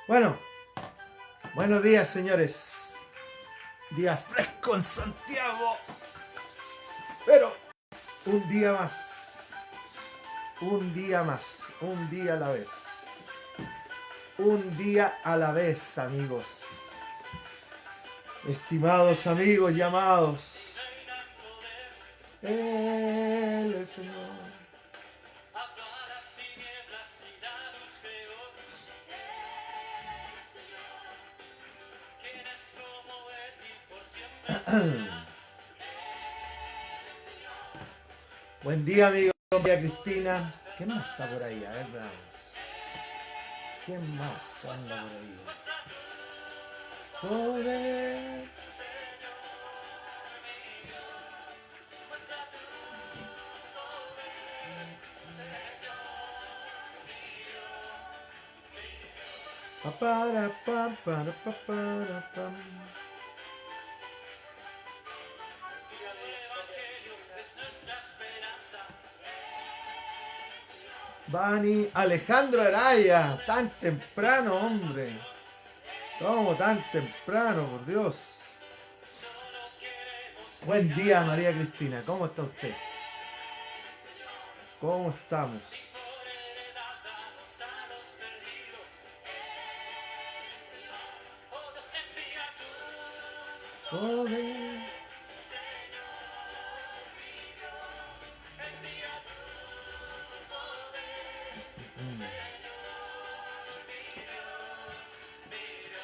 Bueno, buenos días, señores. Día fresco en Santiago. Pero un día más. Un día más. Un día a la vez. Un día a la vez, amigos. Estimados amigos llamados. Él es Señor. Buen día, amigo. María Cristina. ¿Quién más está por ahí? A ver, veamos. ¿Quién más anda por ahí? Joder. Bani Alejandro Araya, tan temprano, hombre. ¿Cómo tan temprano, por Dios? Buen día, María Cristina. ¿Cómo está usted? ¿Cómo estamos? Joder.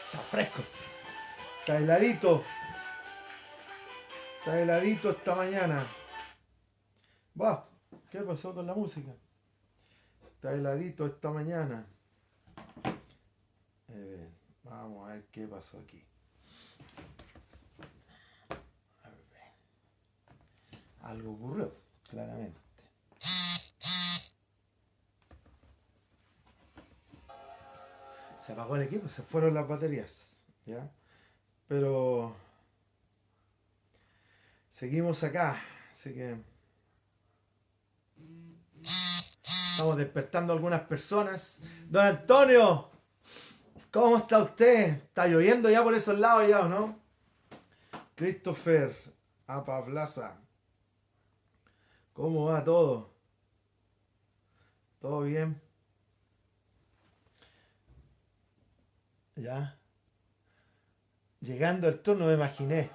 Está fresco. Está heladito. Está heladito esta mañana. Va, ¿qué pasó con la música? Está heladito esta mañana. Vamos a ver qué pasó aquí. A ver. Algo ocurrió, claramente. Se apagó el equipo, se fueron las baterías, ¿ya? Pero seguimos acá, así que estamos despertando a algunas personas. Don Antonio, ¿cómo está usted? ¿Está lloviendo ya por esos lados ya o no? Christopher Apablaza, ¿cómo va todo? ¿Todo bien? Ya. Llegando el turno me imaginé.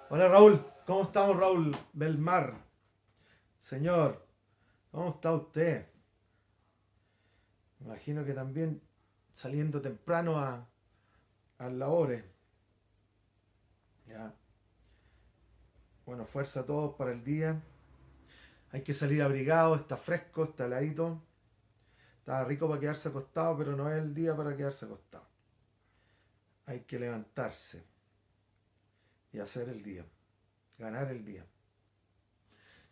Hola Raúl, ¿cómo estamos Raúl Belmar? Señor, ¿cómo está usted? Me imagino que también saliendo temprano a labores. Ya. Bueno, fuerza a todos para el día. Hay que salir abrigado, está fresco, está heladito. Está rico para quedarse acostado, pero no es el día para quedarse acostado. Hay que levantarse y hacer el día. Ganar el día.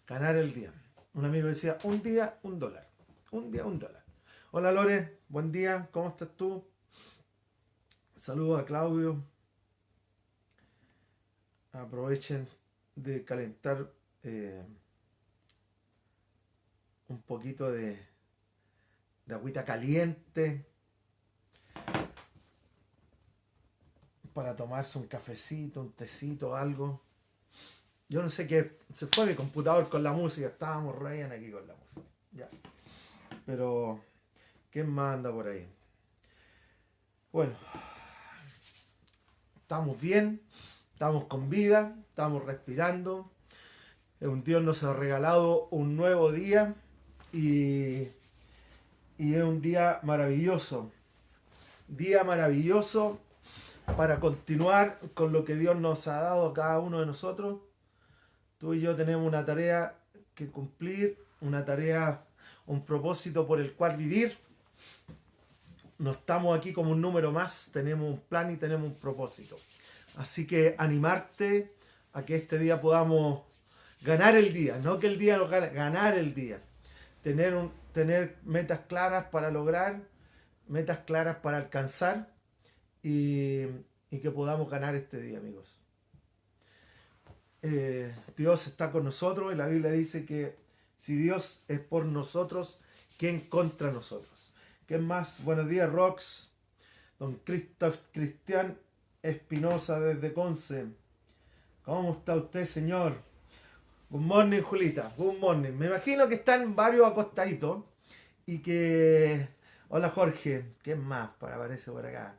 Ganar el día. Un amigo decía, un día, $1. Un día, $1. Hola Lore, buen día, ¿cómo estás tú? Saludos a Claudio. Aprovechen de calentar un poquito de agüita caliente para tomarse un cafecito, un tecito, algo. Yo no sé qué, se fue mi computador con la música, estábamos re bien aquí con la música. Ya. Pero, ¿quién más anda por ahí? Bueno, estamos bien, estamos con vida, estamos respirando. Un Dios nos ha regalado un nuevo día y es un día maravilloso. Día maravilloso para continuar con lo que Dios nos ha dado a cada uno de nosotros. Tú y yo tenemos una tarea que cumplir, una tarea, un propósito por el cual vivir. No estamos aquí como un número más, tenemos un plan y tenemos un propósito. Así que animarte a que este día podamos ganar el día, no que el día lo gane, ganar el día. Tener metas claras para lograr, metas claras para alcanzar y que podamos ganar este día, amigos. Dios está con nosotros y la Biblia dice que si Dios es por nosotros, ¿quién contra nosotros? ¿Qué más? Buenos días, Rox. Don Christoph Cristian Espinosa desde Conce. ¿Cómo está usted, señor? Good morning, Julita. Good morning. Me imagino que están varios acostaditos y que... Hola, Jorge. ¿Qué más? Aparece por acá.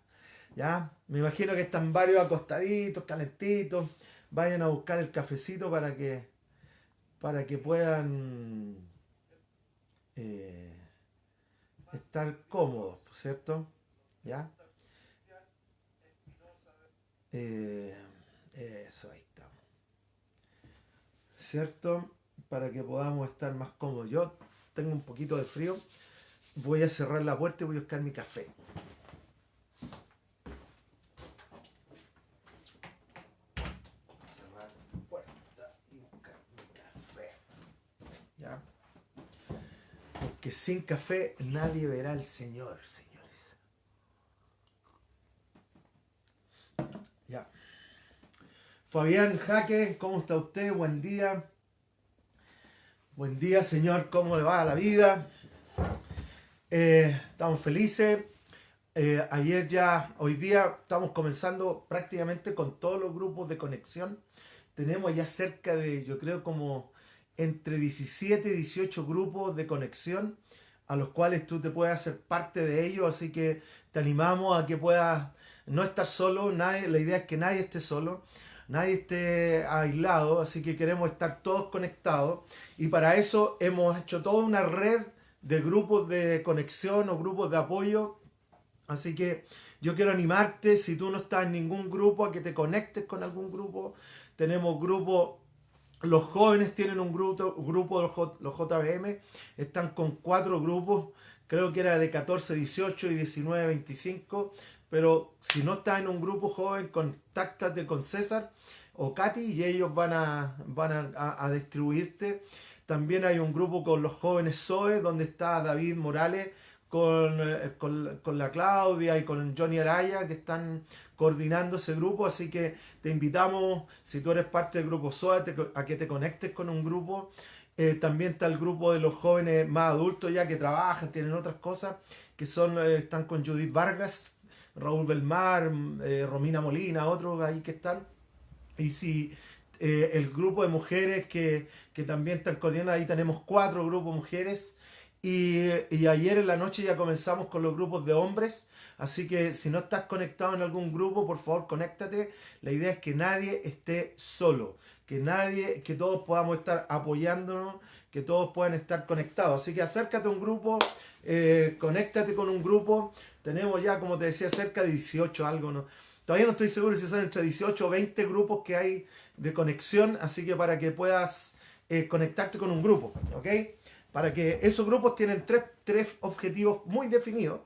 ¿Ya? Me imagino que están varios acostaditos, calentitos. Vayan a buscar el cafecito para que puedan estar cómodos, ¿cierto? ¿Ya? Eso, ahí estamos. ¿Cierto? Para que podamos estar más cómodos. Yo tengo un poquito de frío. Voy a cerrar la puerta y voy a buscar mi café. Cerrar la puerta y buscar mi café. ¿Ya? Porque sin café nadie verá al Señor, señores. Ya. Fabián Jaque, ¿cómo está usted? Buen día. Buen día, señor. ¿Cómo le va a la vida? Estamos felices. Hoy día estamos comenzando prácticamente con todos los grupos de conexión. Tenemos ya cerca de, yo creo, como entre 17 y 18 grupos de conexión a los cuales tú te puedes hacer parte de ellos. Así que te animamos a que puedas no estar solo. La idea es que nadie esté solo. Nadie esté aislado, así que queremos estar todos conectados y para eso hemos hecho toda una red de grupos de conexión o grupos de apoyo. Así que yo quiero animarte, si tú no estás en ningún grupo, a que te conectes con algún grupo. Tenemos grupos, los jóvenes tienen un grupo los JBM, están con 4 grupos, creo que era de 14, 18 y 19, 25. Pero si no estás en un grupo joven, contáctate con César o Katy y ellos van a distribuirte. También hay un grupo con los jóvenes Zoe, donde está David Morales con la Claudia y con Johnny Araya, que están coordinando ese grupo. Así que te invitamos, si tú eres parte del grupo Zoe, a que te conectes con un grupo. También está el grupo de los jóvenes más adultos ya que trabajan, tienen otras cosas, que están con Judith Vargas, Raúl Belmar, Romina Molina, otros ahí que están. Y si el grupo de mujeres que también están coordinando, ahí tenemos 4 grupos de mujeres. Y ayer en la noche ya comenzamos con los grupos de hombres. Así que si no estás conectado en algún grupo, por favor, conéctate. La idea es que nadie esté solo. Que todos podamos estar apoyándonos, que todos puedan estar conectados. Así que acércate a un grupo, conéctate con un grupo. Tenemos ya, como te decía, cerca de 18 algo, ¿no? Todavía no estoy seguro si son entre 18 o 20 grupos que hay de conexión, así que para que puedas conectarte con un grupo, ¿ok? Para que esos grupos tienen tres objetivos muy definidos.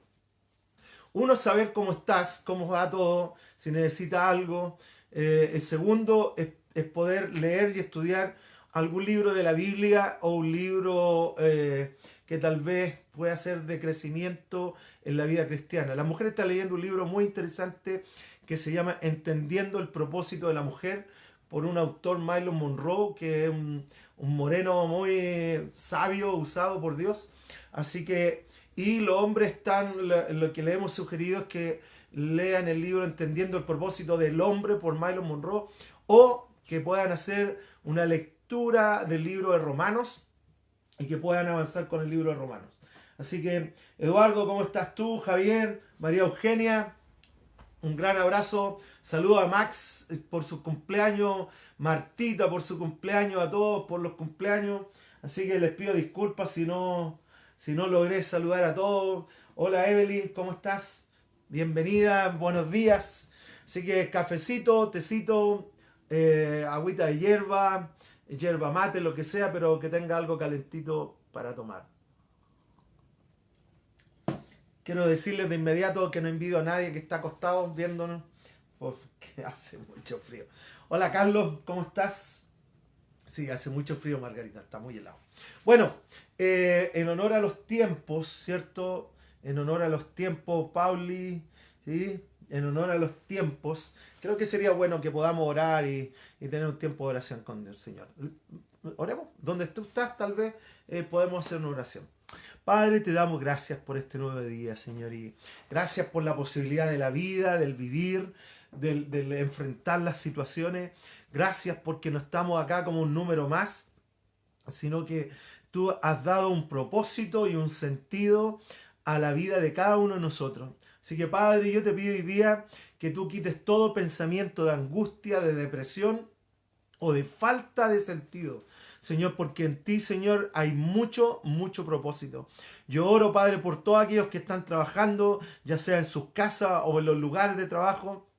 Uno, saber cómo estás, cómo va todo, si necesitas algo. El segundo es poder leer y estudiar algún libro de la Biblia o un libro que tal vez pueda ser de crecimiento en la vida cristiana. La mujer está leyendo un libro muy interesante que se llama Entendiendo el propósito de la mujer, por un autor, Milo Monroe, que es un moreno muy sabio, usado por Dios. Así que, y los hombres lo que le hemos sugerido es que lean el libro Entendiendo el propósito del hombre por Milo Monroe, o que puedan hacer una lectura del libro de Romanos y que puedan avanzar con el libro de Romanos. Así que, Eduardo, ¿cómo estás tú? Javier, María Eugenia, un gran abrazo. Saludo a Max por su cumpleaños, Martita por su cumpleaños, a todos por los cumpleaños. Así que les pido disculpas si no logré saludar a todos. Hola Evelyn, ¿cómo estás? Bienvenida, buenos días. Así que cafecito, tecito, agüita de hierba mate, lo que sea, pero que tenga algo calentito para tomar. Quiero decirles de inmediato que no envidio a nadie que está acostado viéndonos porque hace mucho frío. Hola Carlos, ¿cómo estás? Sí, hace mucho frío, Margarita, está muy helado. Bueno, en honor a los tiempos, ¿cierto? En honor a los tiempos, Pauli, ¿sí? En honor a los tiempos, creo que sería bueno que podamos orar y tener un tiempo de oración con el Señor. Oremos, donde tú estás, tal vez podemos hacer una oración. Padre, te damos gracias por este nuevo día, Señor, y gracias por la posibilidad de la vida, del vivir, del enfrentar las situaciones. Gracias porque no estamos acá como un número más, sino que tú has dado un propósito y un sentido a la vida de cada uno de nosotros. Así que, Padre, yo te pido hoy día que tú quites todo pensamiento de angustia, de depresión o de falta de sentido. Señor, porque en ti, Señor, hay mucho, mucho propósito. Yo oro, Padre, por todos aquellos que están trabajando, ya sea en sus casas o en los lugares de trabajo.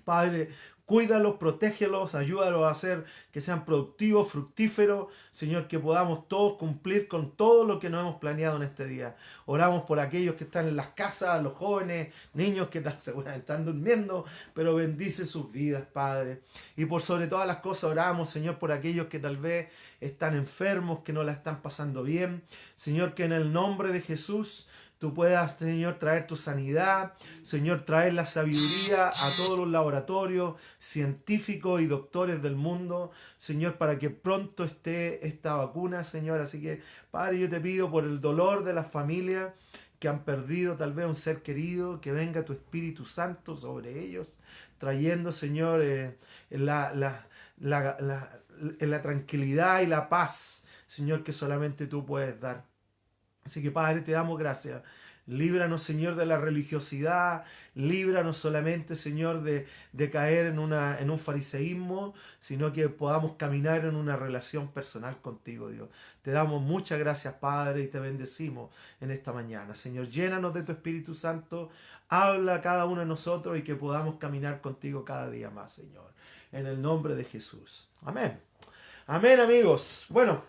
Padre, cuídalos, protégelos, ayúdalos a hacer que sean productivos, fructíferos. Señor, que podamos todos cumplir con todo lo que nos hemos planeado en este día. Oramos por aquellos que están en las casas, los jóvenes, niños que seguramente están durmiendo, pero bendice sus vidas, Padre. Y por sobre todas las cosas oramos, Señor, por aquellos que tal vez están enfermos, que no la están pasando bien. Señor, que en el nombre de Jesús tú puedas, Señor, traer tu sanidad, Señor, traer la sabiduría a todos los laboratorios científicos y doctores del mundo, Señor, para que pronto esté esta vacuna, Señor. Así que, Padre, yo te pido por el dolor de las familias que han perdido tal vez un ser querido, que venga tu Espíritu Santo sobre ellos, trayendo, Señor, la tranquilidad y la paz, Señor, que solamente tú puedes dar. Así que, Padre, te damos gracias. Líbranos, Señor, de la religiosidad. Líbranos solamente, Señor, de caer en un fariseísmo, sino que podamos caminar en una relación personal contigo, Dios. Te damos muchas gracias, Padre, y te bendecimos en esta mañana. Señor, llénanos de tu Espíritu Santo. Habla a cada uno de nosotros y que podamos caminar contigo cada día más, Señor. En el nombre de Jesús. Amén. Amén, amigos. Bueno,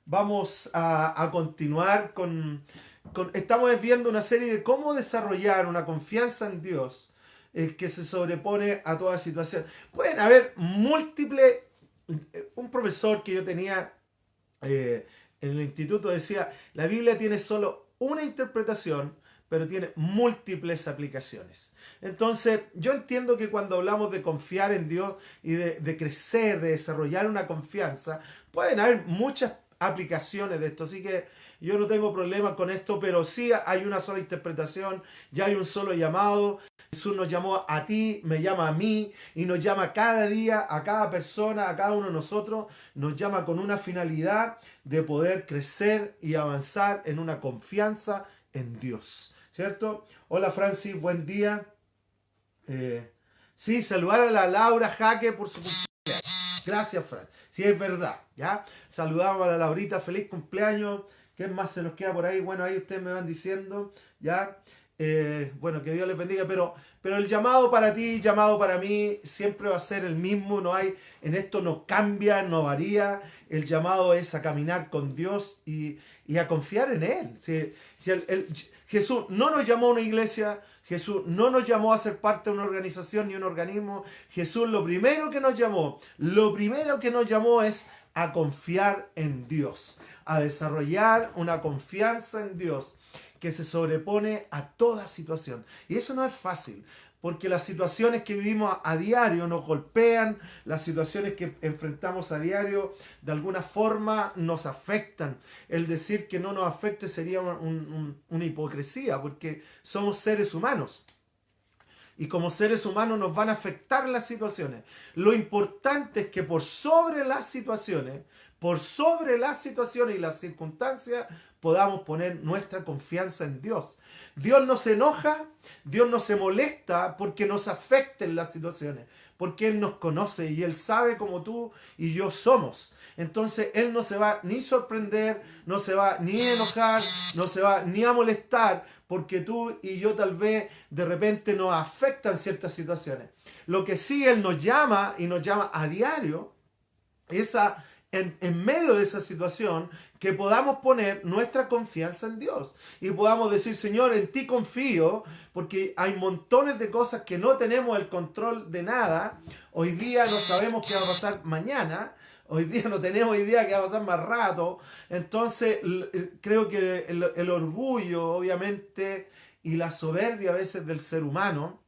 vamos a continuar estamos viendo una serie de cómo desarrollar una confianza en Dios que se sobrepone a toda situación. Pueden haber múltiples. Un profesor que yo tenía en el instituto decía, la Biblia tiene solo una interpretación, pero tiene múltiples aplicaciones. Entonces, yo entiendo que cuando hablamos de confiar en Dios y de crecer, de desarrollar una confianza, pueden haber muchas aplicaciones de esto. Así que yo no tengo problema con esto, pero sí hay una sola interpretación, ya hay un solo llamado. Jesús nos llamó a ti, me llama a mí y nos llama cada día, a cada persona, a cada uno de nosotros. Nos llama con una finalidad de poder crecer y avanzar en una confianza en Dios. ¿Cierto? Hola Francis, buen día. Sí, saludar a la Laura Jaque por su cumpleaños. Gracias, Fran. Sí, es verdad, ¿ya? Saludamos a la Laurita, feliz cumpleaños. ¿Qué más se nos queda por ahí? Bueno, ahí ustedes me van diciendo, ¿ya? Bueno, que Dios les bendiga, pero el llamado para ti, llamado para mí, siempre va a ser el mismo. No hay, en esto no cambia, no varía. El llamado es a caminar con Dios y a confiar en Él. Si Jesús no nos llamó a una iglesia, Jesús no nos llamó a ser parte de una organización ni un organismo. Jesús lo primero que nos llamó es a confiar en Dios, a desarrollar una confianza en Dios que se sobrepone a toda situación. Y eso no es fácil, porque las situaciones que vivimos a diario nos golpean, las situaciones que enfrentamos a diario de alguna forma nos afectan. El decir que no nos afecte sería una hipocresía, porque somos seres humanos. Y como seres humanos nos van a afectar las situaciones. Lo importante es que por sobre las situaciones y las circunstancias, podamos poner nuestra confianza en Dios. Dios no se enoja, Dios no se molesta porque nos afecten las situaciones, porque Él nos conoce y Él sabe cómo tú y yo somos. Entonces Él no se va ni sorprender, no se va ni enojar, no se va ni a molestar, porque tú y yo tal vez de repente nos afectan ciertas situaciones. Lo que sí Él nos llama y nos llama a diario es en medio de esa situación, que podamos poner nuestra confianza en Dios y podamos decir, Señor, en ti confío, porque hay montones de cosas que no tenemos el control de nada. Hoy día no sabemos qué va a pasar mañana, hoy día no tenemos idea qué va a pasar más rato. Entonces creo que el orgullo, obviamente, y la soberbia a veces del ser humano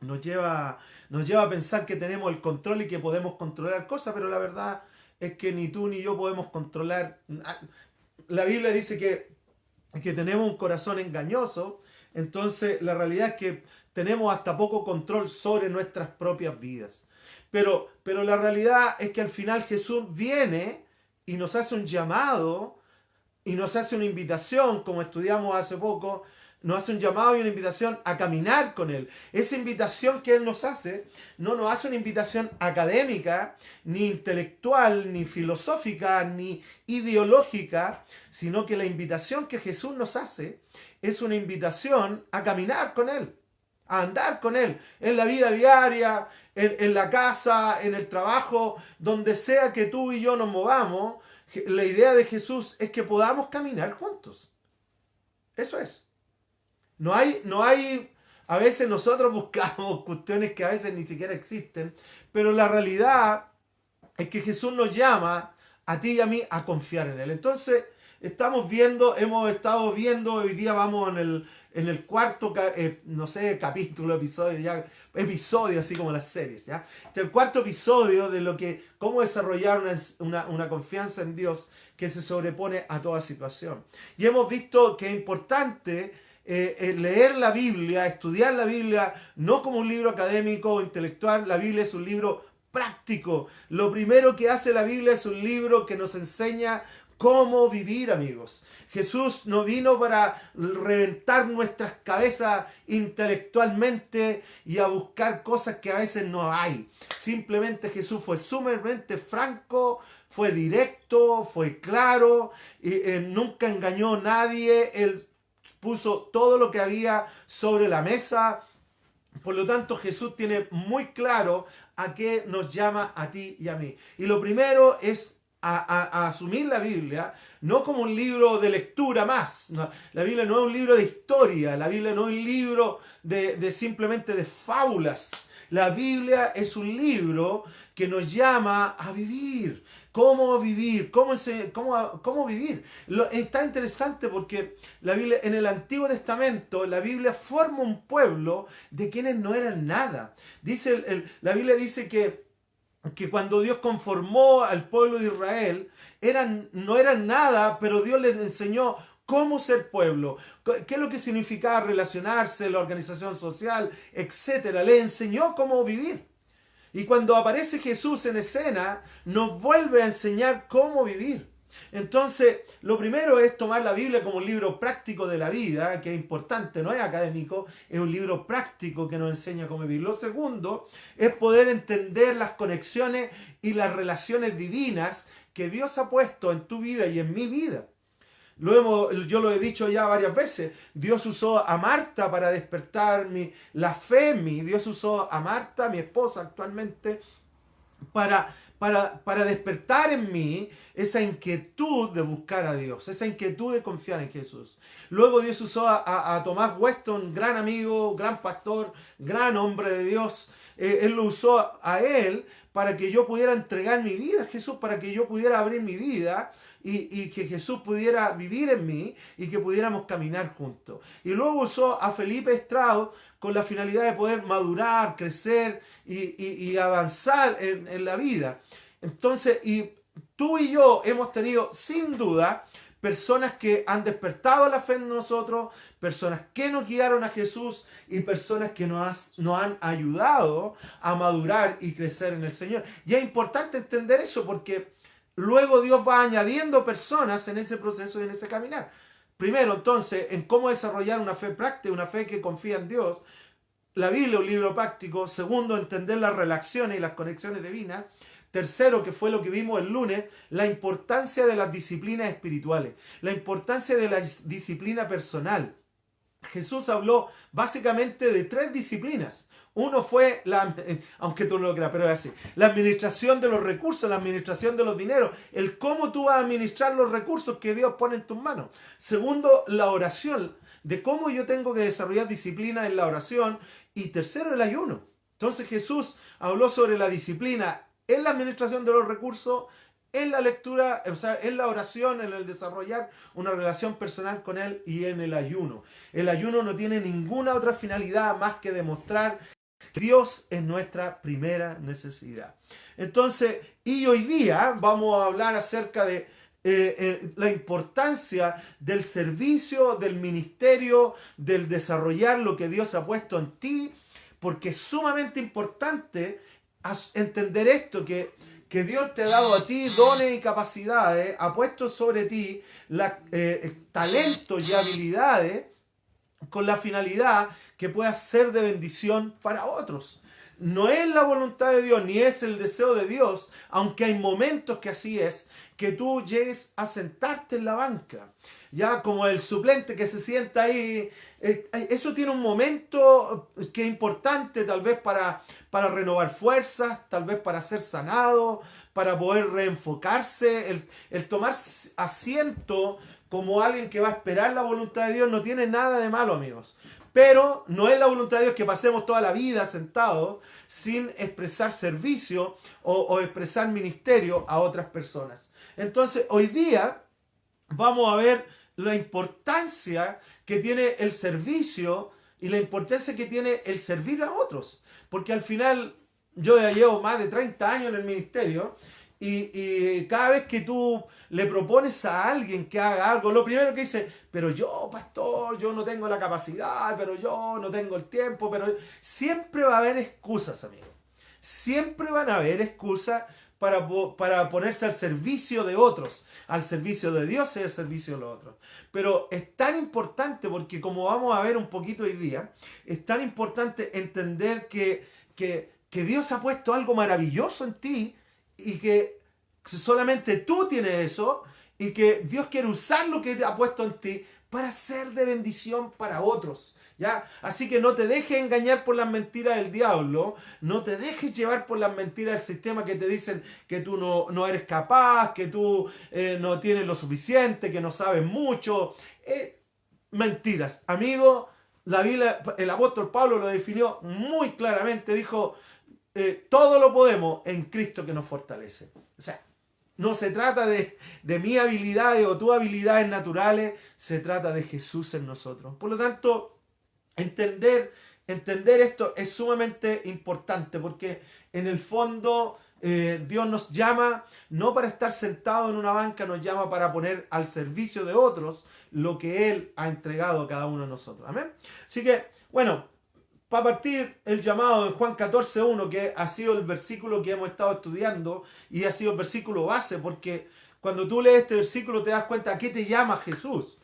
nos lleva a pensar que tenemos el control y que podemos controlar cosas, pero la verdad es que ni tú ni yo podemos controlar. la Biblia dice que tenemos un corazón engañoso, entonces la realidad es que tenemos hasta poco control sobre nuestras propias vidas. Pero la realidad es que al final Jesús viene y nos hace un llamado y nos hace una invitación, como estudiamos hace poco, nos hace un llamado y una invitación a caminar con Él. Esa invitación que Él nos hace, no nos hace una invitación académica, ni intelectual, ni filosófica, ni ideológica, sino que la invitación que Jesús nos hace es una invitación a caminar con Él, a andar con Él, en la vida diaria, en la casa, en el trabajo, donde sea que tú y yo nos movamos. La idea de Jesús es que podamos caminar juntos. Eso es. No hay, a veces nosotros buscamos cuestiones que a veces ni siquiera existen, pero la realidad es que Jesús nos llama a ti y a mí a confiar en Él. Entonces, hemos estado viendo, hoy día vamos en el cuarto, no sé, capítulo, episodio, así como las series, ¿ya? El cuarto episodio de cómo desarrollar una confianza en Dios que se sobrepone a toda situación. Y hemos visto que es importante leer la Biblia, estudiar la Biblia, no como un libro académico o intelectual. La Biblia es un libro práctico. Lo primero que hace la Biblia es un libro que nos enseña cómo vivir, amigos. Jesús no vino para reventar nuestras cabezas intelectualmente y a buscar cosas que a veces no hay. Simplemente Jesús fue sumamente franco, fue directo, fue claro, y nunca engañó a nadie. Él puso todo lo que había sobre la mesa. Por lo tanto, Jesús tiene muy claro a qué nos llama a ti y a mí. Y lo primero es a asumir la Biblia no como un libro de lectura más. No, la Biblia no es un libro de historia, la Biblia no es un libro simplemente de fábulas. La Biblia es un libro que nos llama a vivir. ¿Cómo vivir? ¿Cómo vivir? Está interesante porque la Biblia, en el Antiguo Testamento, la Biblia forma un pueblo de quienes no eran nada. La Biblia dice que cuando Dios conformó al pueblo de Israel, no eran nada, pero Dios les enseñó cómo ser pueblo, qué es lo que significaba relacionarse, la organización social, etcétera. Les enseñó cómo vivir. Y cuando aparece Jesús en escena, nos vuelve a enseñar cómo vivir. Entonces, lo primero es tomar la Biblia como un libro práctico de la vida, que es importante, no es académico, es un libro práctico que nos enseña cómo vivir. Lo segundo es poder entender las conexiones y las relaciones divinas que Dios ha puesto en tu vida y en mi vida. Yo lo he dicho ya varias veces. Dios usó a Marta para despertar la fe en mí. Dios usó a Marta, mi esposa actualmente, para despertar en mí esa inquietud de buscar a Dios, esa inquietud de confiar en Jesús. Luego Dios usó a Tomás Weston, gran amigo, gran pastor, gran hombre de Dios. Él lo usó a él para que yo pudiera entregar mi vida a Jesús, para que yo pudiera abrir mi vida y que Jesús pudiera vivir en mí y que pudiéramos caminar juntos. Y luego usó a Felipe Estrado con la finalidad de poder madurar, crecer y avanzar en la vida. Entonces, y tú y yo hemos tenido sin duda personas que han despertado la fe en nosotros, personas que nos guiaron a Jesús y personas que nos han ayudado a madurar y crecer en el Señor. Y es importante entender eso porque luego Dios va añadiendo personas en ese proceso y en ese caminar. Primero, entonces, en cómo desarrollar una fe práctica, una fe que confía en Dios. La Biblia, un libro práctico. Segundo, entender las relaciones y las conexiones divinas. Tercero, que fue lo que vimos el lunes, la importancia de las disciplinas espirituales, la importancia de la disciplina personal. Jesús habló básicamente de 3 disciplinas. Uno fue, aunque tú no lo creas, pero es así, la administración de los recursos, la administración de los dineros, el cómo tú vas a administrar los recursos que Dios pone en tus manos. Segundo, la oración, de cómo yo tengo que desarrollar disciplina en la oración. Y tercero, el ayuno. Entonces Jesús habló sobre la disciplina en la administración de los recursos, en la lectura, o sea, en la oración, en el desarrollar una relación personal con Él y en el ayuno. El ayuno no tiene ninguna otra finalidad más que demostrar que Dios es nuestra primera necesidad. Entonces, y hoy día vamos a hablar acerca de la importancia del servicio, del ministerio, del desarrollar lo que Dios ha puesto en ti, porque es sumamente importante entender esto, que Dios te ha dado a ti dones y capacidades, ha puesto sobre ti talentos y habilidades con la finalidad que puedas ser de bendición para otros. No es la voluntad de Dios, ni es el deseo de Dios, aunque hay momentos que así es, que tú llegues a sentarte en la banca, ya como el suplente que se sienta ahí. Eso tiene un momento que es importante, tal vez para renovar fuerzas, tal vez para ser sanado, para poder reenfocarse. El tomar asiento como alguien que va a esperar la voluntad de Dios no tiene nada de malo, amigos. Pero no es la voluntad de Dios que pasemos toda la vida sentados sin expresar servicio o expresar ministerio a otras personas. Entonces, hoy día vamos a ver la importancia que tiene el servicio y la importancia que tiene el servir a otros. Porque al final, yo ya llevo más de 30 años en el ministerio y cada vez que tú le propones a alguien que haga algo, lo primero que dice, pero yo, pastor, yo no tengo la capacidad, pero yo no tengo el tiempo, pero siempre va a haber excusas, amigo. Siempre van a haber excusas para ponerse al servicio de otros, al servicio de Dios y al servicio de los otros. Pero es tan importante, porque como vamos a ver un poquito hoy día, es tan importante entender que Dios ha puesto algo maravilloso en ti y que solamente tú tienes eso y que Dios quiere usar lo que ha puesto en ti para ser de bendición para otros. ¿Ya? Así que no te dejes engañar por las mentiras del diablo, no te dejes llevar por las mentiras del sistema que te dicen que tú no eres capaz, que tú no tienes lo suficiente, que no sabes mucho. Mentiras. Amigo, la Biblia, el apóstol Pablo lo definió muy claramente, dijo, todo lo podemos en Cristo que nos fortalece. O sea, no se trata de mis habilidades o tus habilidades naturales, se trata de Jesús en nosotros. Por lo tanto, entender esto es sumamente importante, porque en el fondo Dios nos llama no para estar sentado en una banca, nos llama para poner al servicio de otros lo que Él ha entregado a cada uno de nosotros. Amén. Así que, bueno, para partir el llamado en Juan 14:1, que ha sido el versículo que hemos estado estudiando y ha sido el versículo base, porque cuando tú lees este versículo te das cuenta a qué te llama Jesús.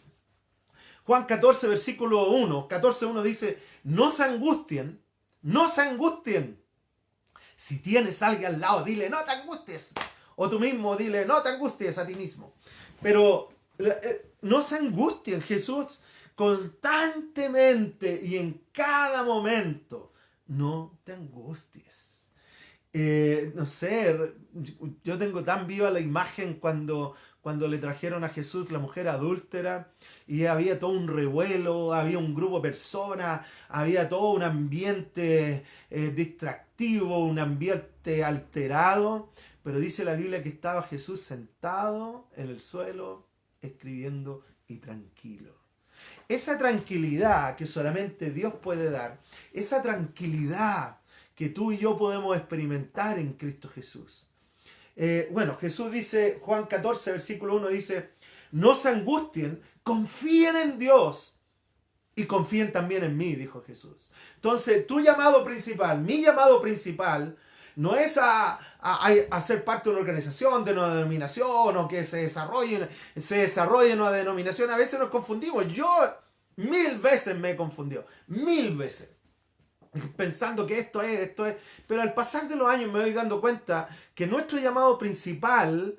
Juan 14, versículo 1, 14:1 dice, no se angustien, no se angustien. Si tienes a alguien al lado, dile, no te angusties. O tú mismo dile, no te angusties a ti mismo. Pero no se angustien. Jesús constantemente y en cada momento, no te angusties. No sé, yo tengo tan viva la imagen cuando le trajeron a Jesús la mujer adúltera y había todo un revuelo, había un grupo de personas, había todo un ambiente distractivo, un ambiente alterado, pero dice la Biblia que estaba Jesús sentado en el suelo, escribiendo y tranquilo. Esa tranquilidad que solamente Dios puede dar, esa tranquilidad que tú y yo podemos experimentar en Cristo Jesús. Bueno, Jesús dice, Juan 14, versículo 1 dice, no se angustien, confíen en Dios y confíen también en mí, dijo Jesús. Entonces, tu llamado principal, mi llamado principal, no es a ser parte de una organización, de una denominación, o que se desarrolle en una denominación. A veces nos confundimos. Yo 1000 veces me he confundido. 1000 veces. Pensando que esto es. Pero al pasar de los años me voy dando cuenta que nuestro llamado principal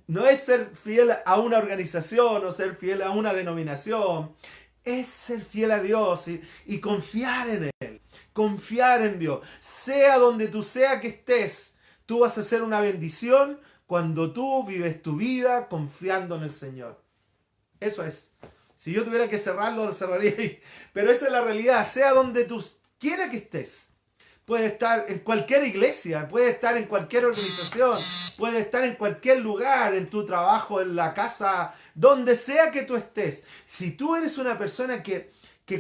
no es ser fiel a una organización o ser fiel a una denominación. Es ser fiel a Dios y confiar en Él. Confiar en Dios. Sea donde tú sea que estés, tú vas a ser una bendición cuando tú vives tu vida confiando en el Señor. Eso es. Si yo tuviera que cerrarlo, lo cerraría ahí. Pero esa es la realidad. Sea donde tú quieras que estés. Puede estar en cualquier iglesia, puede estar en cualquier organización, puede estar en cualquier lugar, en tu trabajo, en la casa, donde sea que tú estés. Si tú eres una persona que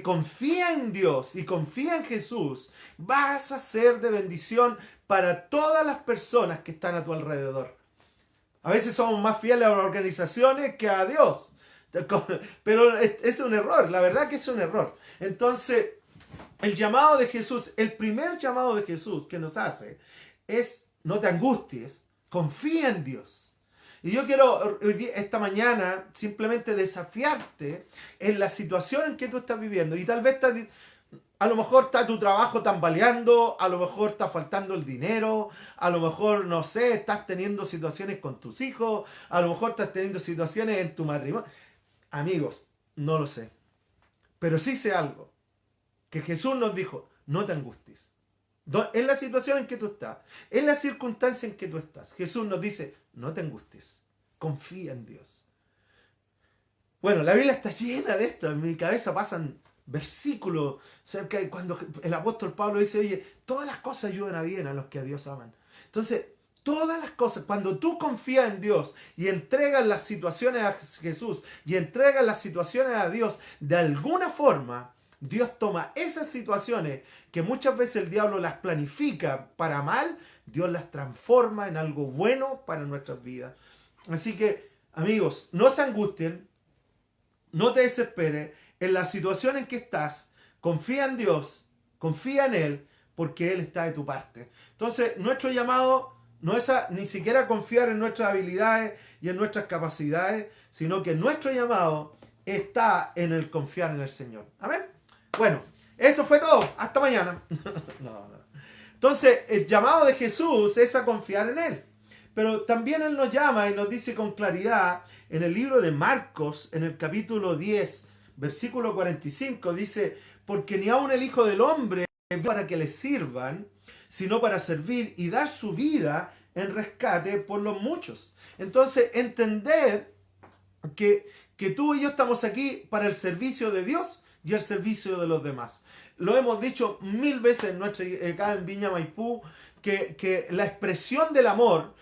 confía en Dios y confía en Jesús, vas a ser de bendición para todas las personas que están a tu alrededor. A veces somos más fieles a las organizaciones que a Dios. Pero es un error, la verdad que es un error. Entonces, el llamado de Jesús, el primer llamado de Jesús que nos hace es: no te angusties, confía en Dios. Y yo quiero esta mañana simplemente desafiarte en la situación en que tú estás viviendo. Y tal vez a lo mejor está tu trabajo tambaleando, a lo mejor está faltando el dinero, a lo mejor, no sé, estás teniendo situaciones con tus hijos, a lo mejor estás teniendo situaciones en tu matrimonio. Amigos, no lo sé. Pero sí sé algo, que Jesús nos dijo: no te angusties. En la situación en que tú estás, en la circunstancia en que tú estás, Jesús nos dice: no te angusties, confía en Dios. Bueno, la Biblia está llena de esto, en mi cabeza pasan versículos cerca de cuando el apóstol Pablo dice: oye, todas las cosas ayudan a bien a los que a Dios aman. Entonces, todas las cosas, cuando tú confías en Dios y entregas las situaciones a Jesús y entregas las situaciones a Dios, de alguna forma Dios toma esas situaciones que muchas veces el diablo las planifica para mal, Dios las transforma en algo bueno para nuestras vidas. Así que, amigos, no se angustien, no te desesperes en la situación en que estás. Confía en Dios, confía en Él, porque Él está de tu parte. Entonces, nuestro llamado no es ni siquiera confiar en nuestras habilidades y en nuestras capacidades, sino que nuestro llamado está en el confiar en el Señor. Amén. Bueno, eso fue todo. Hasta mañana. No. Entonces, el llamado de Jesús es a confiar en Él. Pero también Él nos llama y nos dice con claridad en el libro de Marcos, en el capítulo 10, versículo 45, dice: porque ni aun el Hijo del Hombre vino para que le sirvan, sino para servir y dar su vida en rescate por los muchos. Entonces, entender que tú y yo estamos aquí para el servicio de Dios y el servicio de los demás. Lo hemos dicho 1000 veces acá en Viña Maipú, que la expresión del amor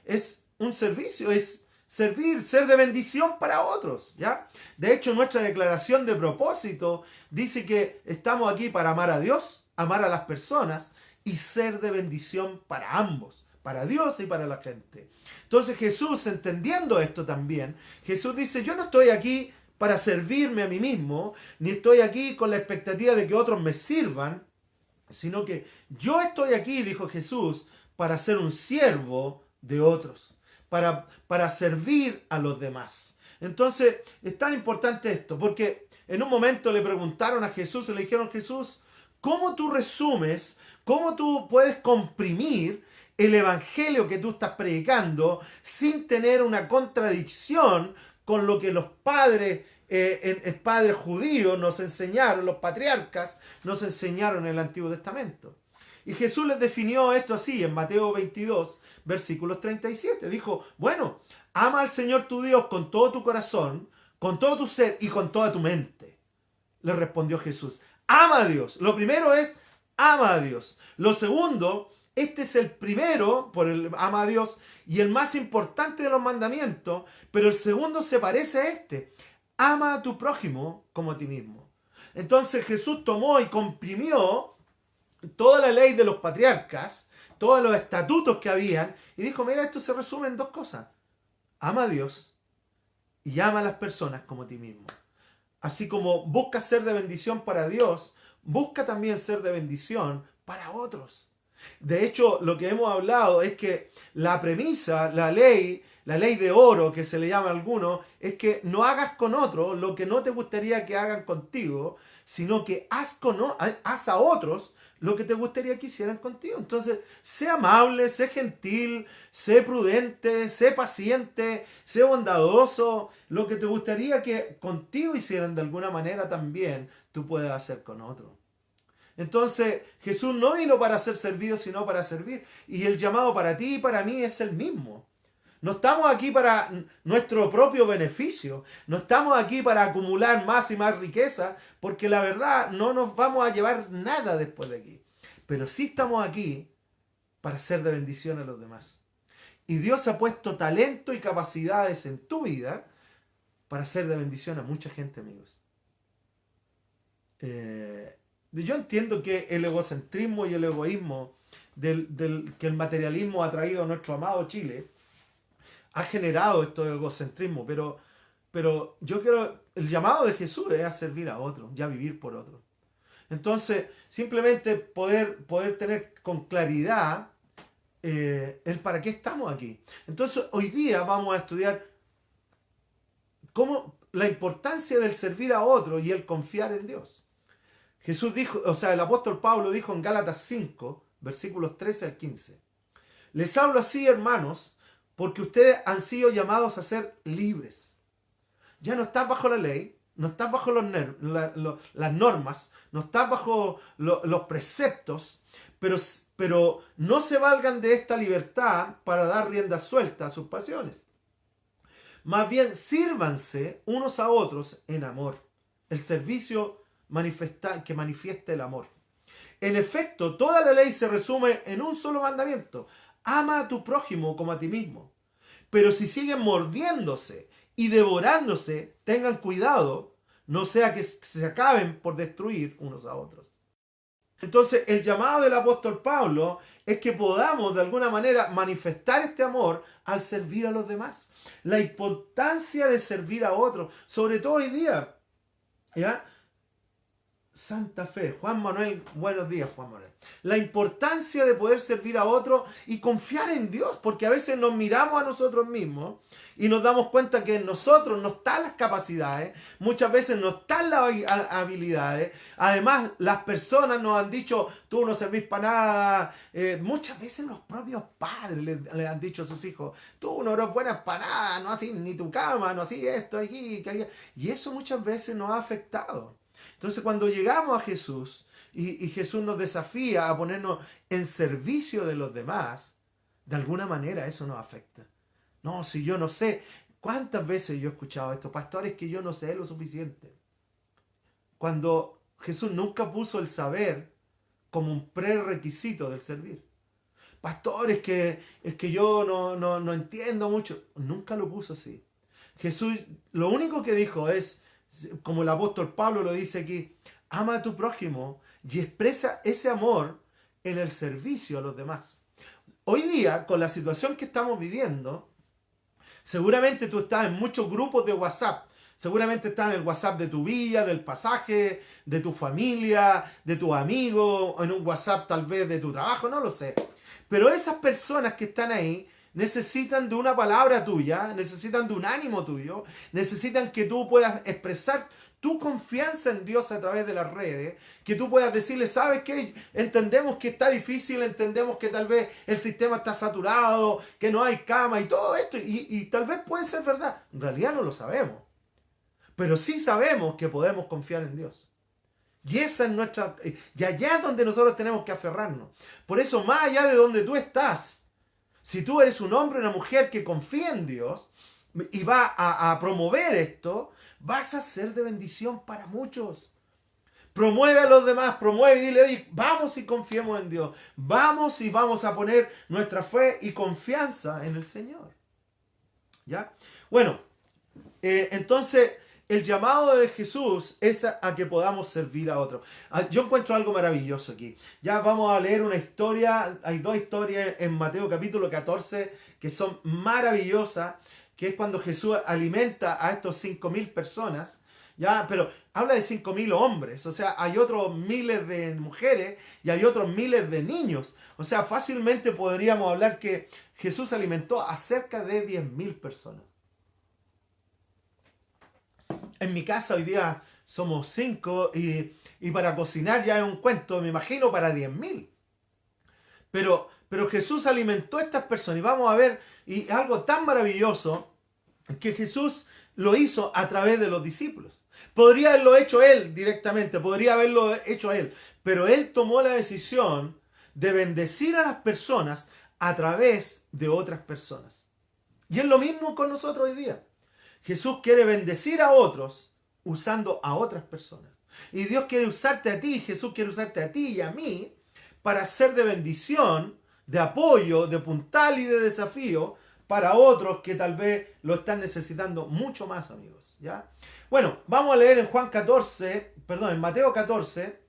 es un servicio, es servir, ser de bendición para otros, ¿ya? De hecho, nuestra declaración de propósito dice que estamos aquí para amar a Dios, amar a las personas y ser de bendición para ambos, para Dios y para la gente. Entonces Jesús, entendiendo esto también, Jesús dice: yo no estoy aquí para servirme a mí mismo, ni estoy aquí con la expectativa de que otros me sirvan, sino que yo estoy aquí, dijo Jesús, para ser un siervo de otros, para servir a los demás. Entonces, es tan importante esto, porque en un momento le preguntaron a Jesús y le dijeron: Jesús, ¿cómo tú resumes, cómo tú puedes comprimir el evangelio que tú estás predicando sin tener una contradicción con lo que los padres judíos nos enseñaron, los patriarcas nos enseñaron en el Antiguo Testamento? Y Jesús les definió esto así en Mateo 22, versículos 37. Dijo: bueno, ama al Señor tu Dios con todo tu corazón, con todo tu ser y con toda tu mente. Le respondió Jesús: ama a Dios. Lo primero es: ama a Dios. Lo segundo, este es el primero, por el ama a Dios, y el más importante de los mandamientos, pero el segundo se parece a este: ama a tu prójimo como a ti mismo. Entonces Jesús tomó y comprimió toda la ley de los patriarcas, todos los estatutos que habían, y dijo: mira, esto se resume en dos cosas: ama a Dios y ama a las personas como a ti mismo. Así como busca ser de bendición para Dios, busca también ser de bendición para otros. De hecho, lo que hemos hablado es que la premisa, la ley de oro que se le llama a algunos, es que no hagas con otros lo que no te gustaría que hagan contigo, sino que haz a otros lo que te gustaría que hicieran contigo. Entonces, sé amable, sé gentil, sé prudente, sé paciente, sé bondadoso. Lo que te gustaría que contigo hicieran de alguna manera también, tú puedes hacer con otros. Entonces, Jesús no vino para ser servido, sino para servir. Y el llamado para ti y para mí es el mismo. No estamos aquí para nuestro propio beneficio. No estamos aquí para acumular más y más riqueza, porque la verdad no nos vamos a llevar nada después de aquí. Pero sí estamos aquí para ser de bendición a los demás. Y Dios ha puesto talento y capacidades en tu vida para ser de bendición a mucha gente, amigos. Yo entiendo que el egocentrismo y el egoísmo que el materialismo ha traído a nuestro amado Chile ha generado esto de egocentrismo, pero yo creo, el llamado de Jesús es a servir a otros y a vivir por otros. Entonces, simplemente poder tener con claridad el para qué estamos aquí. Entonces, hoy día vamos a estudiar cómo la importancia del servir a otros y el confiar en Dios. Jesús dijo, o sea, el apóstol Pablo dijo en Gálatas 5, versículos 13 al 15. Les hablo así, hermanos, porque ustedes han sido llamados a ser libres. Ya no estás bajo la ley, no estás bajo las normas, no estás bajo los preceptos, pero no se valgan de esta libertad para dar rienda suelta a sus pasiones. Más bien, sírvanse unos a otros en amor. El servicio que manifieste el amor. En efecto, toda la ley se resume en un solo mandamiento. Ama a tu prójimo como a ti mismo. Pero si siguen mordiéndose y devorándose, tengan cuidado, no sea que se acaben por destruir unos a otros. Entonces, el llamado del apóstol Pablo es que podamos de alguna manera manifestar este amor al servir a los demás. La importancia de servir a otros, sobre todo hoy día, ¿ya? Santa Fe, Juan Manuel, buenos días Juan Manuel. La importancia de poder servir a otros y confiar en Dios, porque a veces nos miramos a nosotros mismos y nos damos cuenta que en nosotros no están las capacidades, muchas veces no están las habilidades. Además, las personas nos han dicho, tú no servís para nada. Muchas veces los propios padres le han dicho a sus hijos, tú no eres buena para nada, no haces ni tu cama, no haces esto, aquí, allá. Y eso muchas veces nos ha afectado. Entonces, cuando llegamos a Jesús y Jesús nos desafía a ponernos en servicio de los demás, de alguna manera eso nos afecta. No, si yo no sé, ¿cuántas veces yo he escuchado esto? Pastores, que yo no sé lo suficiente. Cuando Jesús nunca puso el saber como un prerequisito del servir. Pastores, es que yo no entiendo mucho. Nunca lo puso así. Jesús lo único que dijo es, como el apóstol Pablo lo dice aquí, ama a tu prójimo y expresa ese amor en el servicio a los demás. Hoy día, con la situación que estamos viviendo, seguramente tú estás en muchos grupos de WhatsApp. Seguramente estás en el WhatsApp de tu villa, del pasaje, de tu familia, de tus amigos, en un WhatsApp tal vez de tu trabajo, no lo sé. Pero esas personas que están ahí necesitan de una palabra tuya, necesitan de un ánimo tuyo, necesitan que tú puedas expresar tu confianza en Dios a través de las redes, que tú puedas decirle, ¿sabes qué? Entendemos que está difícil, entendemos que tal vez el sistema está saturado, que no hay cama y todo esto, y tal vez puede ser verdad. En realidad no lo sabemos, pero sí sabemos que podemos confiar en Dios. Y esa es nuestra, y allá es donde nosotros tenemos que aferrarnos. Por eso, más allá de donde tú estás, si tú eres un hombre o una mujer que confía en Dios y va a promover esto, vas a ser de bendición para muchos. Promueve a los demás, promueve y dile, oye, vamos y confiemos en Dios. Vamos y vamos a poner nuestra fe y confianza en el Señor. ¿Ya? Bueno, entonces el llamado de Jesús es a que podamos servir a otros. Yo encuentro algo maravilloso aquí. Ya vamos a leer una historia. Hay dos historias en Mateo capítulo 14 que son maravillosas, que es cuando Jesús alimenta a estos 5.000 personas. Ya, pero habla de 5.000 hombres, o sea, hay otros miles de mujeres y hay otros miles de niños. O sea, fácilmente podríamos hablar que Jesús alimentó a cerca de 10.000 personas. En mi casa hoy día somos 5 y para cocinar ya es un cuento, me imagino, para 10.000. Pero Jesús alimentó a estas personas y vamos a ver, y algo tan maravilloso, que Jesús lo hizo a través de los discípulos. Podría haberlo hecho él directamente, podría haberlo hecho él, pero él tomó la decisión de bendecir a las personas a través de otras personas. Y es lo mismo con nosotros hoy día. Jesús quiere bendecir a otros usando a otras personas. Y Dios quiere usarte a ti, Jesús quiere usarte a ti y a mí para ser de bendición, de apoyo, de puntal y de desafío para otros que tal vez lo están necesitando mucho más, amigos. ¿Ya? Bueno, vamos a leer en en Mateo 14,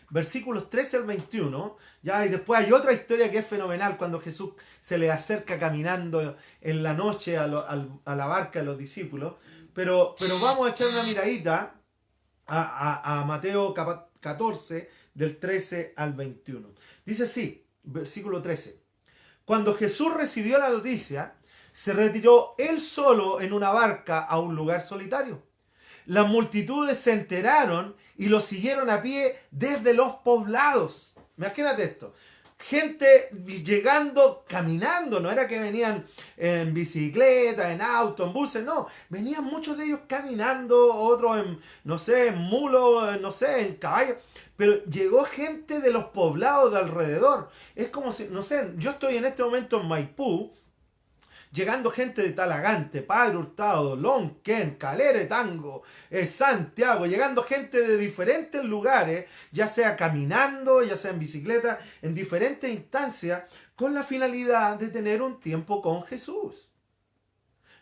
versículos 13 al 21, ya, y después hay otra historia que es fenomenal, cuando Jesús se le acerca caminando en la noche a la barca de los discípulos, pero vamos a echar una miradita a Mateo 14, del 13 al 21. Dice así, versículo 13. Cuando Jesús recibió la noticia, se retiró él solo en una barca a un lugar solitario. Las multitudes se enteraron y lo siguieron a pie desde los poblados. Imagínate esto. Gente llegando, caminando, no era que venían en bicicleta, en auto, en buses, no. Venían muchos de ellos caminando, otros en, no sé, en mulo, no sé, en caballo. Pero llegó gente de los poblados de alrededor. Es como si, no sé, yo estoy en este momento en Maipú, llegando gente de Talagante, Padre Hurtado, Lonquén, Calera Tango, Santiago, llegando gente de diferentes lugares, ya sea caminando, ya sea en bicicleta, en diferentes instancias, con la finalidad de tener un tiempo con Jesús.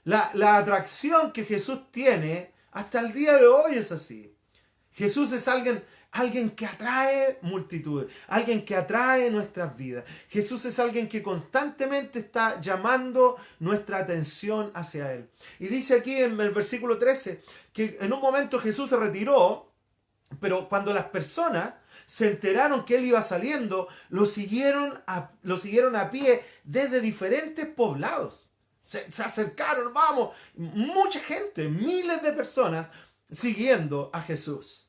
La atracción que Jesús tiene hasta el día de hoy es así. Jesús es alguien que atrae multitudes, alguien que atrae nuestras vidas. Jesús es alguien que constantemente está llamando nuestra atención hacia Él. Y dice aquí en el versículo 13 que en un momento Jesús se retiró, pero cuando las personas se enteraron que Él iba saliendo, lo siguieron a pie desde diferentes poblados. Se acercaron, vamos, mucha gente, miles de personas siguiendo a Jesús.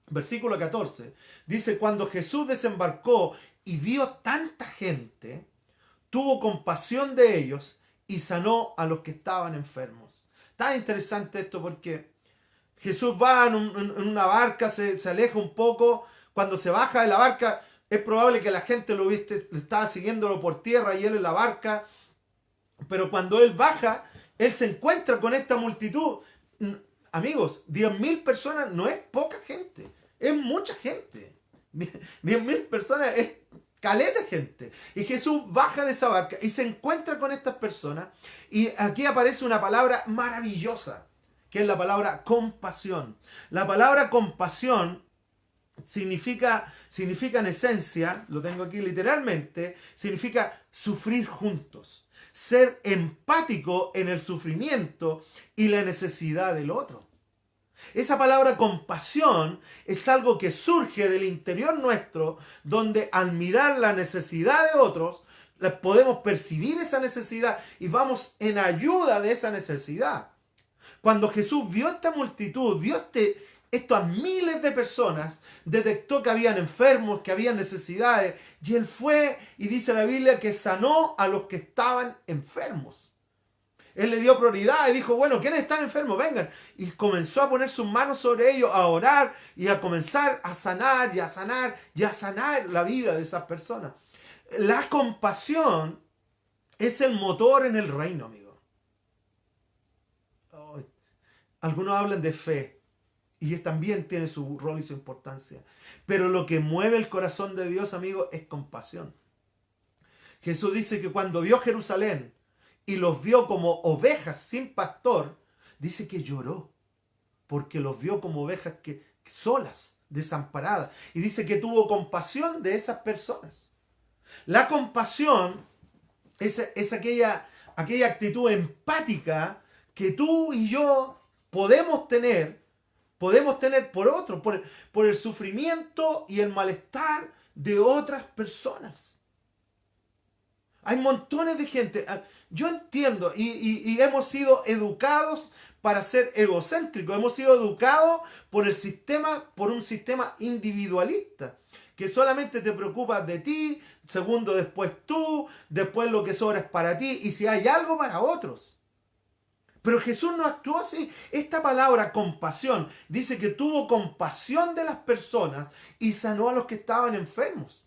Versículo 14, dice, cuando Jesús desembarcó y vio tanta gente, tuvo compasión de ellos y sanó a los que estaban enfermos. Está interesante esto porque Jesús va en una barca, se aleja un poco. Cuando se baja de la barca, es probable que la gente lo estaba siguiéndolo por tierra y él en la barca. Pero cuando él baja, él se encuentra con esta multitud. Amigos, 10.000 personas no es poca gente, es mucha gente. 10.000 personas es caleta gente. Y Jesús baja de esa barca y se encuentra con estas personas. Y aquí aparece una palabra maravillosa, que es la palabra compasión. La palabra compasión significa en esencia, lo tengo aquí literalmente, significa sufrir juntos. Ser empático en el sufrimiento y la necesidad del otro. Esa palabra compasión es algo que surge del interior nuestro, donde al mirar la necesidad de otros, podemos percibir esa necesidad y vamos en ayuda de esa necesidad. Cuando Jesús vio esta multitud, vio estas miles de personas, detectó que habían enfermos, que habían necesidades, y Él fue, y dice la Biblia, que sanó a los que estaban enfermos. Él le dio prioridad y dijo, bueno, ¿quiénes están enfermos? Vengan. Y comenzó a poner sus manos sobre ellos, a orar y a comenzar a sanar y a sanar y a sanar la vida de esas personas. La compasión es el motor en el reino, amigo. Algunos hablan de fe. Y también tiene su rol y su importancia. Pero lo que mueve el corazón de Dios, amigo, es compasión. Jesús dice que cuando vio Jerusalén y los vio como ovejas sin pastor, dice que lloró. Porque los vio como ovejas solas, desamparadas. Y dice que tuvo compasión de esas personas. La compasión es aquella actitud empática que tú y yo podemos tener por otro, por el sufrimiento y el malestar de otras personas. Hay montones de gente. Yo entiendo y hemos sido educados para ser egocéntricos. Hemos sido educados por un sistema individualista, que solamente te preocupas de ti, segundo después tú, después lo que sobra es para ti y si hay algo para otros. Pero Jesús no actuó así. Esta palabra compasión dice que tuvo compasión de las personas y sanó a los que estaban enfermos.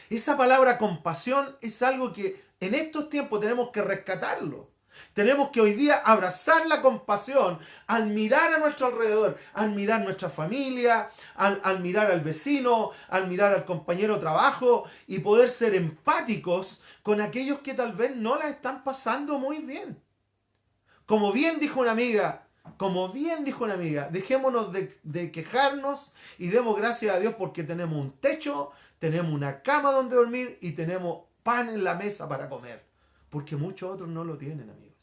Esa palabra compasión es algo que en estos tiempos tenemos que rescatarlo. Tenemos que hoy día abrazar la compasión al mirar a nuestro alrededor, al mirar nuestra familia, al mirar al vecino, al mirar al compañero de trabajo y poder ser empáticos con aquellos que tal vez no la están pasando muy bien. Como bien dijo una amiga, como bien dijo una amiga, dejémonos de quejarnos y demos gracias a Dios porque tenemos un techo, tenemos una cama donde dormir y tenemos pan en la mesa para comer. Porque muchos otros no lo tienen, amigos.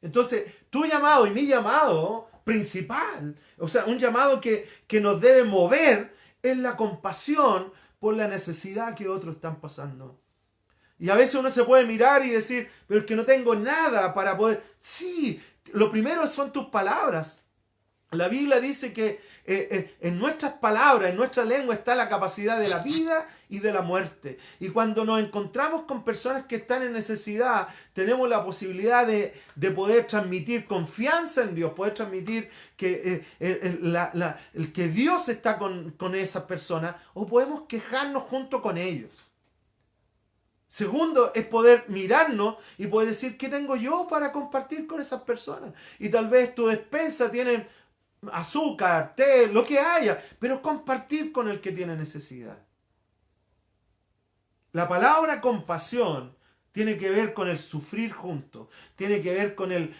Entonces, tu llamado y mi llamado principal, o sea, un llamado que nos debe mover, es la compasión por la necesidad que otros están pasando. Y a veces uno se puede mirar y decir, pero es que no tengo nada para poder... Sí, lo primero son tus palabras. La Biblia dice que en nuestras palabras, en nuestra lengua está la capacidad de la vida y de la muerte. Y cuando nos encontramos con personas que están en necesidad, tenemos la posibilidad de poder transmitir confianza en Dios, poder transmitir que, que Dios está con esas personas, o podemos quejarnos junto con ellos. Segundo, es poder mirarnos y poder decir, ¿qué tengo yo para compartir con esas personas? Y tal vez tu despensa tiene azúcar, té, lo que haya, pero compartir con el que tiene necesidad. La palabra compasión tiene que ver con el sufrir juntos, tiene que ver con el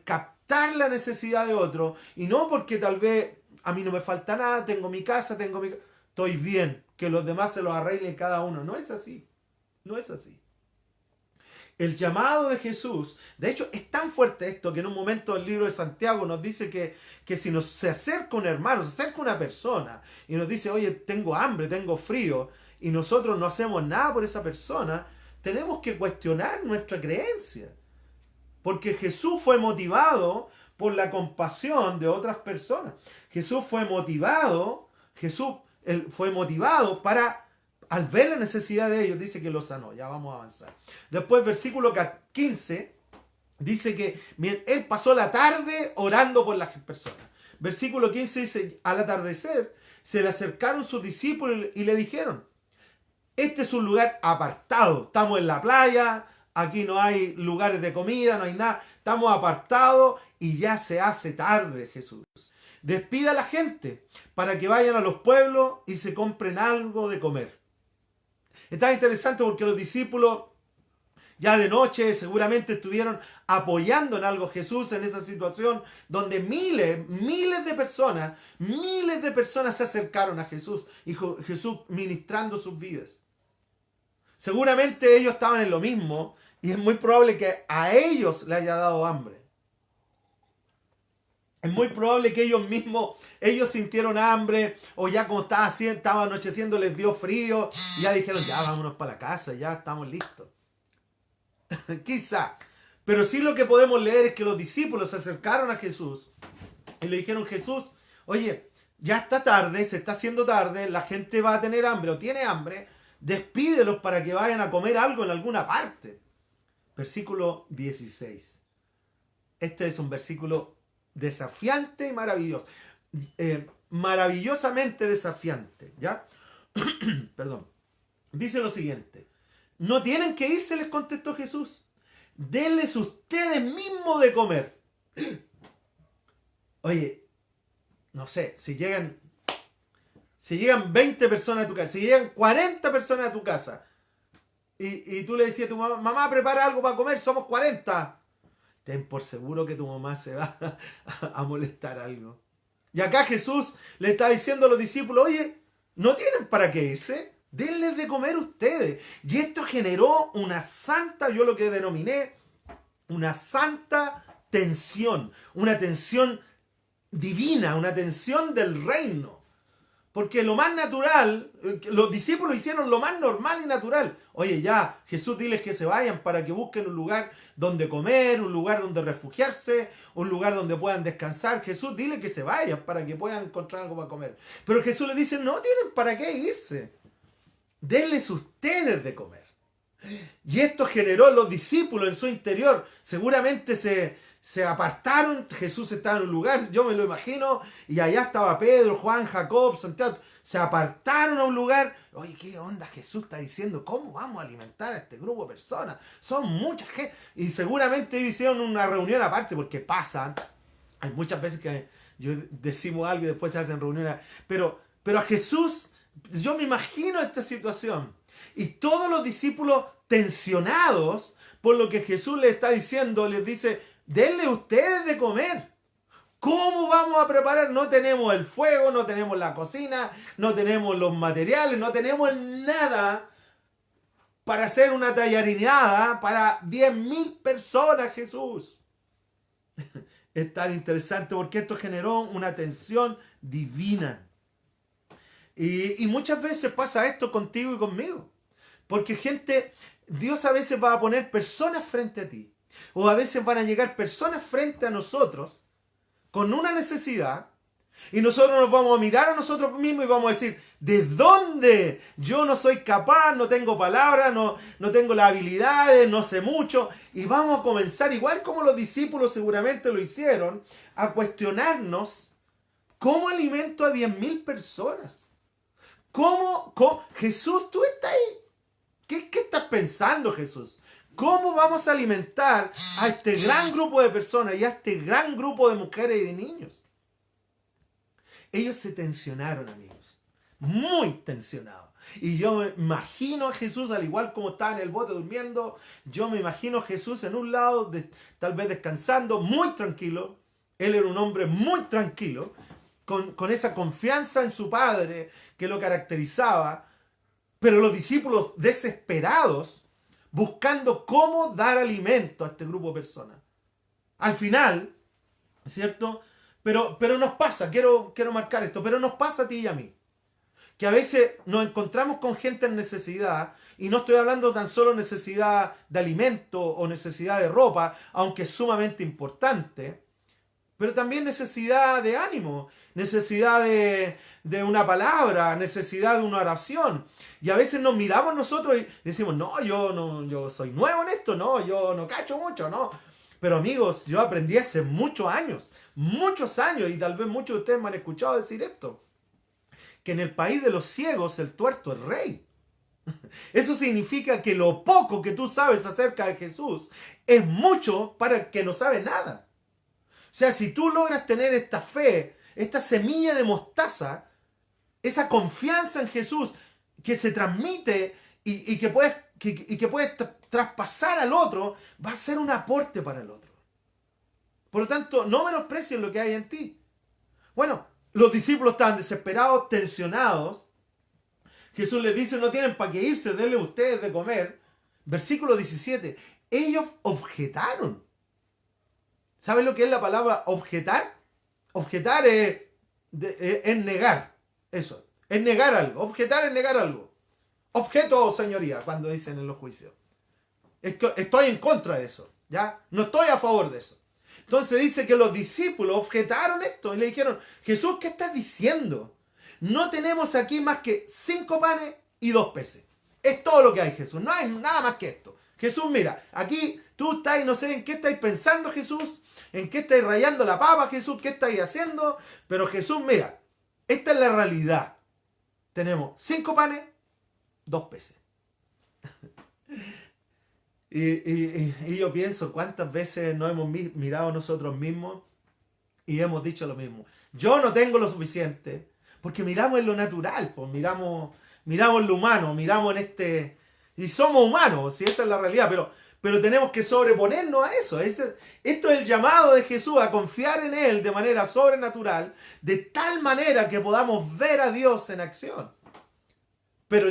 captar la necesidad de otro, y no porque tal vez a mí no me falta nada, tengo mi casa, estoy bien, que los demás se los arreglen cada uno. No es así. No es así. El llamado de Jesús, de hecho, es tan fuerte esto que en un momento el libro de Santiago nos dice que si se acerca un hermano, se acerca una persona y nos dice, oye, tengo hambre, tengo frío, y nosotros no hacemos nada por esa persona, tenemos que cuestionar nuestra creencia. Porque Jesús fue motivado por la compasión de otras personas. Jesús fue motivado para... Al ver la necesidad de ellos, dice que los sanó. Ya vamos a avanzar. Después, versículo 15, dice que él pasó la tarde orando por las personas. Versículo 15 dice, al atardecer, se le acercaron sus discípulos y le dijeron, este es un lugar apartado. Estamos en la playa, aquí no hay lugares de comida, no hay nada. Estamos apartados y ya se hace tarde, Jesús. Despida a la gente para que vayan a los pueblos y se compren algo de comer. Está interesante porque los discípulos ya de noche seguramente estuvieron apoyando en algo a Jesús en esa situación donde miles de personas se acercaron a Jesús y Jesús ministrando sus vidas. Seguramente ellos estaban en lo mismo y es muy probable que a ellos le haya dado hambre. Es muy probable que ellos sintieron hambre, o ya como estaba anocheciendo les dio frío, y ya dijeron, ya vámonos para la casa, ya estamos listos. Quizá. Pero sí lo que podemos leer es que los discípulos se acercaron a Jesús y le dijeron, Jesús, oye, ya está tarde, se está haciendo tarde, la gente va a tener hambre o tiene hambre, despídelos para que vayan a comer algo en alguna parte. Versículo 16. Este es un versículo desafiante y maravilloso. Maravillosamente desafiante, ¿ya? Perdón. Dice lo siguiente. No tienen que irse, les contestó Jesús. Denles ustedes mismos de comer. Oye, no sé, si llegan 20 personas a tu casa, si llegan 40 personas a tu casa, y tú le decías a tu mamá, mamá, prepara algo para comer, somos 40. Ten por seguro que tu mamá se va a molestar algo. Y acá Jesús le está diciendo a los discípulos, oye, no tienen para qué irse, denles de comer ustedes. Y esto generó una santa, yo lo que denominé, una santa tensión, una tensión divina, una tensión del reino. Porque lo más natural, los discípulos hicieron lo más normal y natural. Oye, ya, Jesús, diles que se vayan para que busquen un lugar donde comer, un lugar donde refugiarse, un lugar donde puedan descansar. Jesús, dile que se vayan para que puedan encontrar algo para comer. Pero Jesús les dice, no tienen para qué irse. Denles ustedes de comer. Y esto generó los discípulos en su interior. Seguramente se apartaron, Jesús estaba en un lugar, yo me lo imagino, y allá estaba Pedro, Juan, Jacob, Santiago, se apartaron a un lugar. Oye, ¿qué onda Jesús está diciendo? ¿Cómo vamos a alimentar a este grupo de personas? Son mucha gente. Y seguramente ellos hicieron una reunión aparte, porque pasa, hay muchas veces que decimos algo y después se hacen reuniones, pero a Jesús, yo me imagino esta situación, y todos los discípulos tensionados por lo que Jesús les está diciendo, les dice, denle ustedes de comer. ¿Cómo vamos a preparar? No tenemos el fuego, no tenemos la cocina, no tenemos los materiales, no tenemos nada para hacer una tallarinada para 10.000 personas, Jesús. Es tan interesante porque esto generó una tensión divina. Y muchas veces pasa esto contigo y conmigo. Porque Dios a veces va a poner personas frente a ti. O a veces van a llegar personas frente a nosotros con una necesidad. Y nosotros nos vamos a mirar a nosotros mismos y vamos a decir, ¿de dónde? Yo no soy capaz, no tengo palabras, no tengo las habilidades, no sé mucho. Y vamos a comenzar, igual como los discípulos seguramente lo hicieron, a cuestionarnos cómo alimento a 10.000 personas. ¿Cómo? Jesús, tú estás ahí. ¿Qué estás pensando, Jesús? ¿Cómo vamos a alimentar a este gran grupo de personas y a este gran grupo de mujeres y de niños? Ellos se tensionaron, amigos. Muy tensionados. Y yo me imagino a Jesús, al igual como estaba en el bote durmiendo, yo me imagino a Jesús en un lado, tal vez descansando, muy tranquilo. Él era un hombre muy tranquilo, con esa confianza en su Padre que lo caracterizaba. Pero los discípulos desesperados, buscando cómo dar alimento a este grupo de personas. Al final, ¿cierto? Pero nos pasa, quiero marcar esto, pero nos pasa a ti y a mí, que a veces nos encontramos con gente en necesidad, y no estoy hablando tan solo necesidad de alimento o necesidad de ropa, aunque es sumamente importante, pero también necesidad de ánimo, necesidad de una palabra, necesidad de una oración. Y a veces nos miramos nosotros y decimos, yo soy nuevo en esto, yo no cacho mucho, no. Pero amigos, yo aprendí hace muchos años, y tal vez muchos de ustedes me han escuchado decir esto, que en el país de los ciegos el tuerto es rey. Eso significa que lo poco que tú sabes acerca de Jesús es mucho para el que no sabe nada. O sea, si tú logras tener esta fe, esta semilla de mostaza, esa confianza en Jesús que se transmite y que puedes traspasar al otro, va a ser un aporte para el otro. Por lo tanto, no menosprecies lo que hay en ti. Bueno, los discípulos estaban desesperados, tensionados. Jesús les dice, no tienen para qué irse, denle ustedes de comer. Versículo 17. Ellos objetaron. ¿Saben lo que es la palabra objetar? Objetar es negar. Eso. Es negar algo. Objetar es negar algo. Objeto, señoría, cuando dicen en los juicios. Estoy en contra de eso. ¿Ya? No estoy a favor de eso. Entonces dice que los discípulos objetaron esto y le dijeron, Jesús, ¿qué estás diciendo? No tenemos aquí más que 5 panes y 2 peces. Es todo lo que hay, Jesús. No hay nada más que esto. Jesús, mira, aquí tú estás, no sé en qué estáis pensando, Jesús. ¿En qué estáis rayando la papa, Jesús? ¿Qué estáis haciendo? Pero Jesús, mira, esta es la realidad. Tenemos 5 panes, 2 peces. Y yo pienso cuántas veces nos hemos mirado nosotros mismos y hemos dicho lo mismo. Yo no tengo lo suficiente, porque miramos en lo natural, pues miramos en lo humano, miramos en y somos humanos, si esa es la realidad, pero tenemos que sobreponernos a eso. Esto es el llamado de Jesús, a confiar en Él de manera sobrenatural, de tal manera que podamos ver a Dios en acción. Pero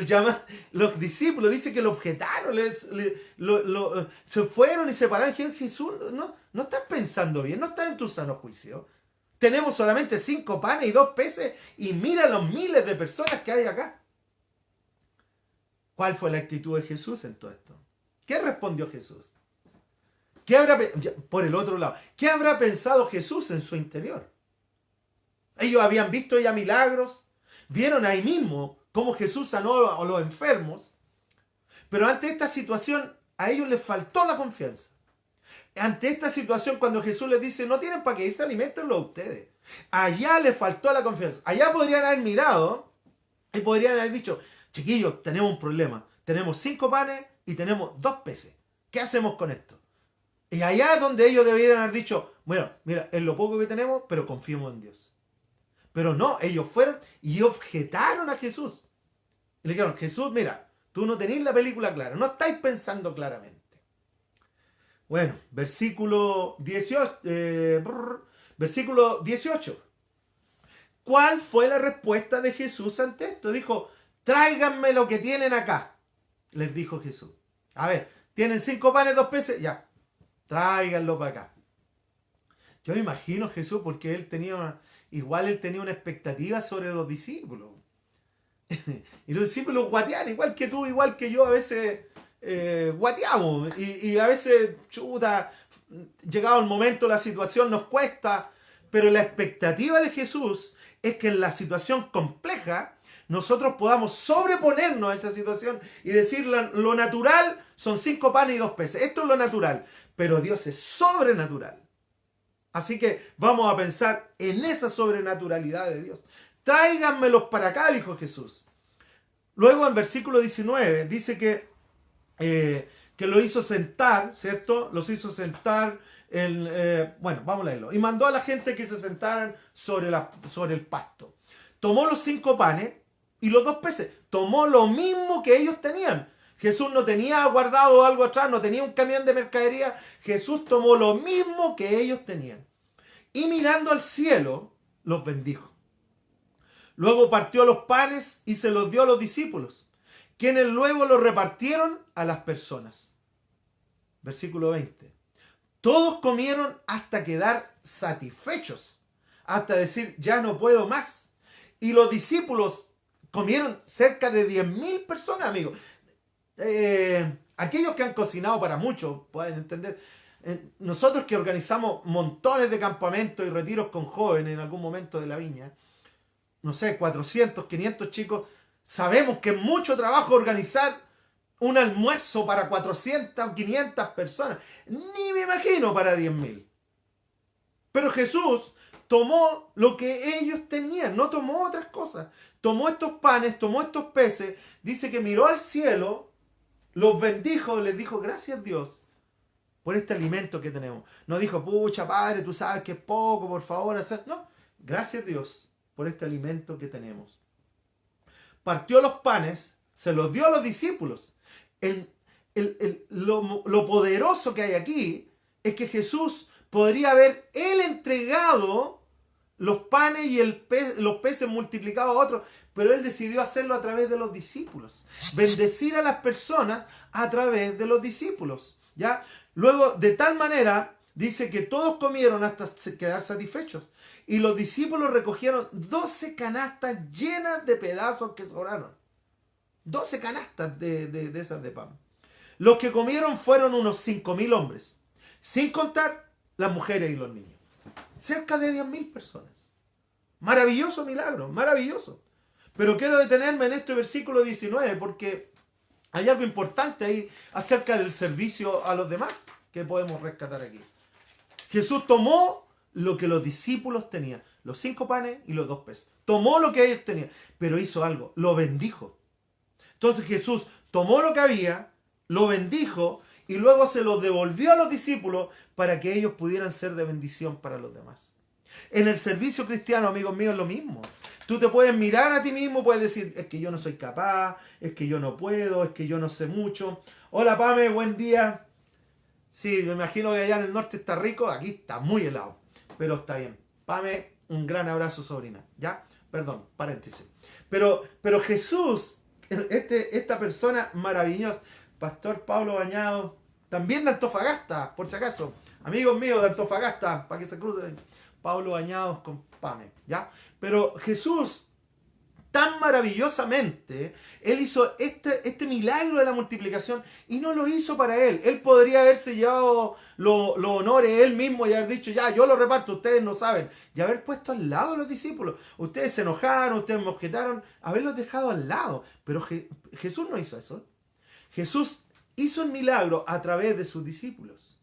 los discípulos dicen que lo objetaron, se fueron y se pararon y dijeron, Jesús, no estás pensando bien, no estás en tu sano juicio. Tenemos solamente 5 panes y 2 peces y mira los miles de personas que hay acá. ¿Cuál fue la actitud de Jesús en todo esto? ¿Qué respondió Jesús? Por el otro lado, ¿qué habrá pensado Jesús en su interior? Ellos habían visto ya milagros, vieron ahí mismo cómo Jesús sanó a los enfermos, pero ante esta situación a ellos les faltó la confianza. Ante esta situación, cuando Jesús les dice, no tienen para qué irse, aliméntenlo a ustedes. Allá les faltó la confianza. Allá podrían haber mirado y podrían haber dicho, chiquillos, tenemos un problema. Tenemos 5 panes y tenemos 2 peces. ¿Qué hacemos con esto? Y allá es donde ellos deberían haber dicho, bueno, mira, es lo poco que tenemos, pero confiemos en Dios. Pero no, ellos fueron y objetaron a Jesús. Y le dijeron, Jesús, mira, tú no tenés la película clara, no estáis pensando claramente. Bueno, versículo 18. Versículo 18. ¿Cuál fue la respuesta de Jesús ante esto? Dijo, tráiganme lo que tienen acá. Les dijo Jesús. A ver, ¿tienen 5 panes, 2 peces? Ya, tráiganlo para acá. Yo me imagino Jesús porque él tenía una expectativa sobre los discípulos. Y los discípulos guatean, igual que tú, igual que yo, a veces guateamos. Y a veces, chuta, llegado el momento, la situación nos cuesta. Pero la expectativa de Jesús es que en la situación compleja nosotros podamos sobreponernos a esa situación y decir lo natural son 5 panes y 2 peces. Esto es lo natural, pero Dios es sobrenatural. Así que vamos a pensar en esa sobrenaturalidad de Dios. Tráiganmelos para acá, dijo Jesús. Luego en versículo 19 dice que lo hizo sentar, ¿cierto? Los hizo sentar, bueno, vamos a leerlo. Y mandó a la gente que se sentaran sobre el pasto. Tomó los 5 panes y los 2 peces. Tomó lo mismo que ellos tenían. Jesús no tenía guardado algo atrás, no tenía un camión de mercadería. Jesús tomó lo mismo que ellos tenían. Y mirando al cielo, los bendijo. Luego partió los panes y se los dio a los discípulos, quienes luego los repartieron a las personas. Versículo 20. Todos comieron hasta quedar satisfechos, hasta decir, ya no puedo más. Y los discípulos comieron cerca de 10.000 personas, amigos. Aquellos que han cocinado para muchos pueden entender. Nosotros que organizamos montones de campamentos y retiros con jóvenes en algún momento de la viña, no sé, 400, 500 chicos, sabemos que es mucho trabajo organizar un almuerzo para 400 o 500 personas. Ni me imagino para 10.000. Pero Jesús tomó lo que ellos tenían, no tomó otras cosas. Tomó estos panes, tomó estos peces, dice que miró al cielo, los bendijo, les dijo, gracias Dios por este alimento que tenemos. No dijo, pucha Padre, tú sabes que es poco, por favor, hacer. No, gracias Dios por este alimento que tenemos. Partió los panes, se los dio a los discípulos. Lo poderoso que hay aquí es que Jesús podría haber él entregado los panes y los peces multiplicados a otros, pero él decidió hacerlo a través de los discípulos. Bendecir a las personas a través de los discípulos. ¿Ya? Luego, de tal manera, dice que todos comieron hasta quedar satisfechos. Y los discípulos recogieron 12 canastas llenas de pedazos que sobraron. 12 canastas de esas de pan. Los que comieron fueron unos 5.000 hombres, sin contar las mujeres y los niños. Cerca de 10.000 personas. Maravilloso milagro, maravilloso. Pero quiero detenerme en este versículo 19 porque hay algo importante ahí acerca del servicio a los demás que podemos rescatar aquí. Jesús tomó lo que los discípulos tenían, los 5 panes y los 2 peces. Tomó lo que ellos tenían, pero hizo algo, lo bendijo. Entonces Jesús tomó lo que había, lo bendijo y luego se lo devolvió a los discípulos para que ellos pudieran ser de bendición para los demás. En el servicio cristiano, amigos míos, es lo mismo. Tú te puedes mirar a ti mismo, puedes decir, es que yo no soy capaz, es que yo no puedo, es que yo no sé mucho. Hola Pame, buen día. Sí, me imagino que allá en el norte está rico, aquí está muy helado, pero está bien. Pame, un gran abrazo, sobrina. ¿Ya? Perdón, paréntesis. Pero Jesús, esta persona maravillosa, Pastor Pablo Bañado, también de Antofagasta, por si acaso. Amigos míos de Antofagasta, para que se crucen. Pablo Bañados con Pame, ¿ya? Pero Jesús, tan maravillosamente, él hizo este milagro de la multiplicación y no lo hizo para él. Él podría haberse llevado los honores él mismo y haber dicho, ya, yo lo reparto, ustedes no saben. Y haber puesto al lado a los discípulos. Ustedes se enojaron, ustedes mosquetaron, haberlos dejado al lado. Pero Jesús no hizo eso. Jesús hizo el milagro a través de sus discípulos.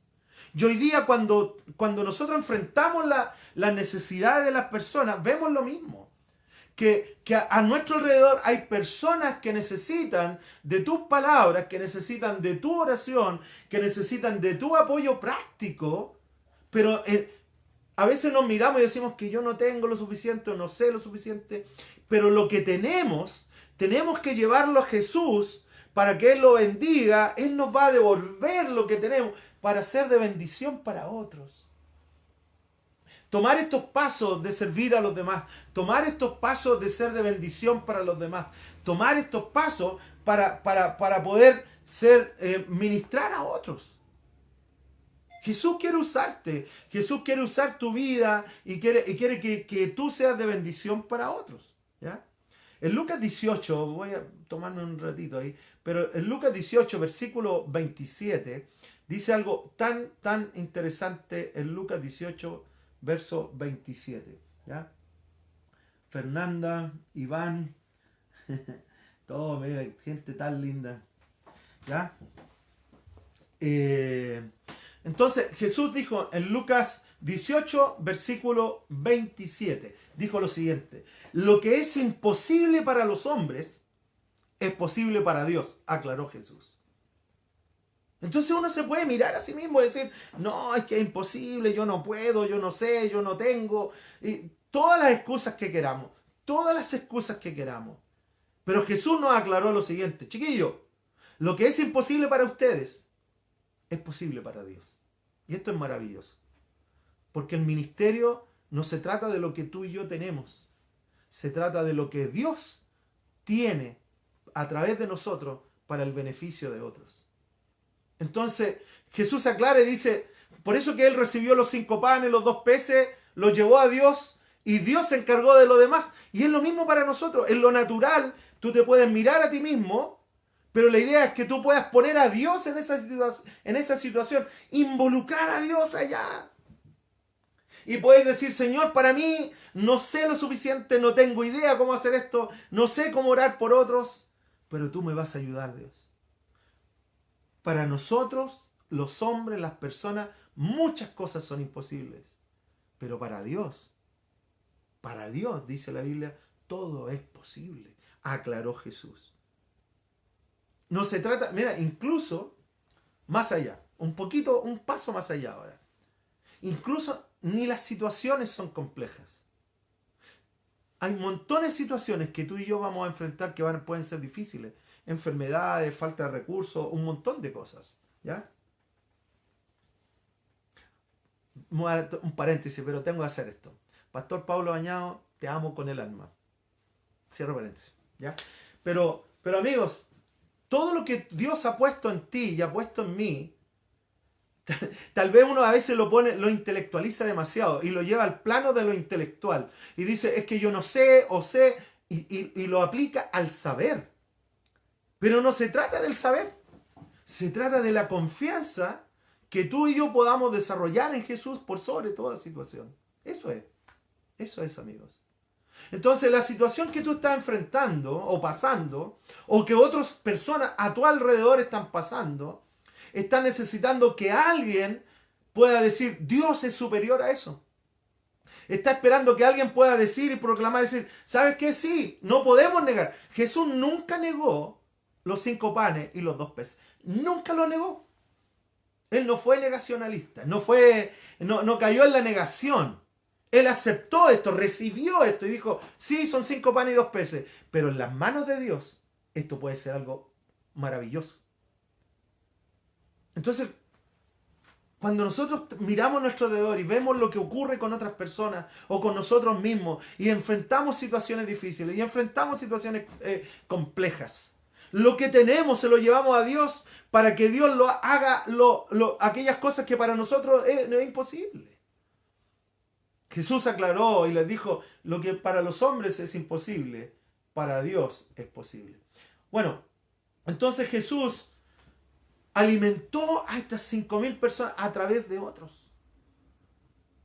Y hoy día cuando nosotros enfrentamos las necesidades de las personas, vemos lo mismo. Que a nuestro alrededor hay personas que necesitan de tus palabras, que necesitan de tu oración, que necesitan de tu apoyo práctico, pero a veces nos miramos y decimos que yo no tengo lo suficiente o no sé lo suficiente, pero lo que tenemos que llevarlo a Jesús para que Él lo bendiga, Él nos va a devolver lo que tenemos para ser de bendición para otros. Tomar estos pasos de servir a los demás, tomar estos pasos de ser de bendición para los demás, tomar estos pasos para poder ministrar a otros. Jesús quiere usarte, Jesús quiere usar tu vida y quiere que tú seas de bendición para otros. ¿Ya? En Lucas 18, voy a tomarme un ratito ahí, pero en Lucas 18, versículo 27, dice algo tan interesante en Lucas 18, verso 27. ¿Ya? Fernanda, Iván, todo, mira, gente tan linda. ¿Ya? Entonces Jesús dijo en Lucas 18, versículo 27, dijo lo siguiente: lo que es imposible para los hombres es posible para Dios, aclaró Jesús. Entonces uno se puede mirar a sí mismo y decir, no, es que es imposible, yo no puedo, yo no sé, yo no tengo, y todas las excusas que queramos, Pero Jesús nos aclaró lo siguiente: chiquillos, lo que es imposible para ustedes es posible para Dios. Y esto es maravilloso. Porque el ministerio no se trata de lo que tú y yo tenemos. Se trata de lo que Dios tiene a través de nosotros para el beneficio de otros. Entonces Jesús aclara y dice, por eso que Él recibió los 5 panes, los 2 peces, los llevó a Dios y Dios se encargó de lo demás. Y es lo mismo para nosotros. En lo natural tú te puedes mirar a ti mismo, pero la idea es que tú puedas poner a Dios en esa situación, involucrar a Dios allá. Y poder decir, Señor, para mí no sé lo suficiente, no tengo idea cómo hacer esto, no sé cómo orar por otros, pero tú me vas a ayudar, Dios. Para nosotros, los hombres, las personas, muchas cosas son imposibles. Pero para Dios, dice la Biblia, todo es posible, aclaró Jesús. No se trata, mira, incluso más allá, un paso más allá ahora. Incluso ni las situaciones son complejas. Hay montones de situaciones que tú y yo vamos a enfrentar que pueden ser difíciles. Enfermedades, falta de recursos, un montón de cosas. ¿Ya? Un paréntesis, pero tengo que hacer esto. Pastor Pablo Bañado, te amo con el alma. Cierro paréntesis. ¿Ya? Pero amigos, todo lo que Dios ha puesto en ti y ha puesto en mí, tal vez uno a veces lo intelectualiza demasiado y lo lleva al plano de lo intelectual. Y dice, es que yo no sé o sé, y lo aplica al saber. Pero no se trata del saber. Se trata de la confianza que tú y yo podamos desarrollar en Jesús por sobre toda situación. Eso es, amigos. Entonces la situación que tú estás enfrentando o pasando, o que otras personas a tu alrededor están pasando, está necesitando que alguien pueda decir, Dios es superior a eso. Está esperando que alguien pueda decir y proclamar, decir, ¿sabes qué? Sí, no podemos negar. Jesús nunca negó los 5 panes y los 2 peces. Nunca lo negó. Él no fue negacionalista, no cayó en la negación. Él aceptó esto, recibió esto y dijo, sí, son 5 panes y 2 peces. Pero en las manos de Dios, esto puede ser algo maravilloso. Entonces, cuando nosotros miramos a nuestro alrededor y vemos lo que ocurre con otras personas o con nosotros mismos y enfrentamos situaciones difíciles y enfrentamos situaciones complejas, lo que tenemos se lo llevamos a Dios para que Dios lo haga aquellas cosas que para nosotros es imposible. Jesús aclaró y les dijo, lo que para los hombres es imposible, para Dios es posible. Bueno, entonces Jesús alimentó a estas 5.000 personas a través de otros.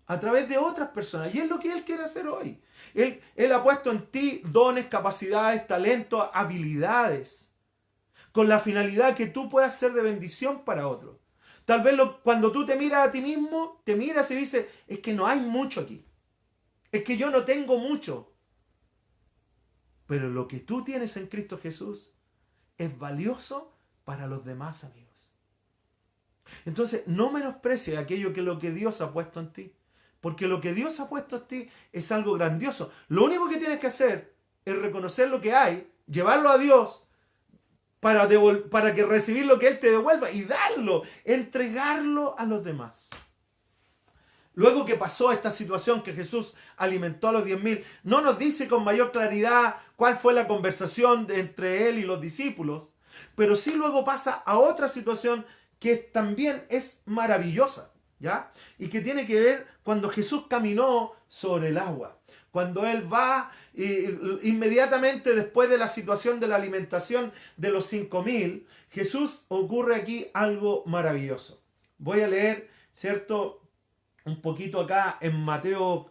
A través de otras personas. Y es lo que Él quiere hacer hoy. Él ha puesto en ti dones, capacidades, talentos, habilidades, con la finalidad que tú puedas ser de bendición para otros. Tal vez cuando tú te miras a ti mismo, te miras y dices, es que no hay mucho aquí. Es que yo no tengo mucho. Pero lo que tú tienes en Cristo Jesús es valioso para los demás, amigos. Entonces, no menosprecies lo que Dios ha puesto en ti. Porque lo que Dios ha puesto en ti es algo grandioso. Lo único que tienes que hacer es reconocer lo que hay, llevarlo a Dios, para que recibir lo que Él te devuelva y darlo, entregarlo a los demás. Luego que pasó esta situación que Jesús alimentó a los 10.000, no nos dice con mayor claridad cuál fue la conversación entre Él y los discípulos, pero sí luego pasa a otra situación que también es maravillosa, ¿ya? Y que tiene que ver cuando Jesús caminó sobre el agua. Cuando Él va inmediatamente después de la situación de la alimentación de los 5.000, Jesús ocurre aquí algo maravilloso. Voy a leer, ¿cierto?, un poquito acá en Mateo,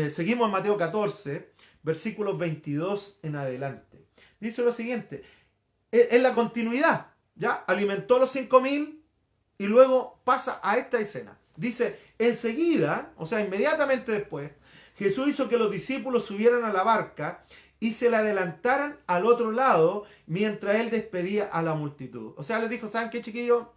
seguimos en Mateo 14, versículos 22 en adelante. Dice lo siguiente, en la continuidad, ¿ya? Alimentó los 5.000 y luego pasa a esta escena. Dice, enseguida, o sea, inmediatamente después, Jesús hizo que los discípulos subieran a la barca y se le adelantaran al otro lado mientras Él despedía a la multitud. O sea, les dijo, ¿saben qué, chiquillos?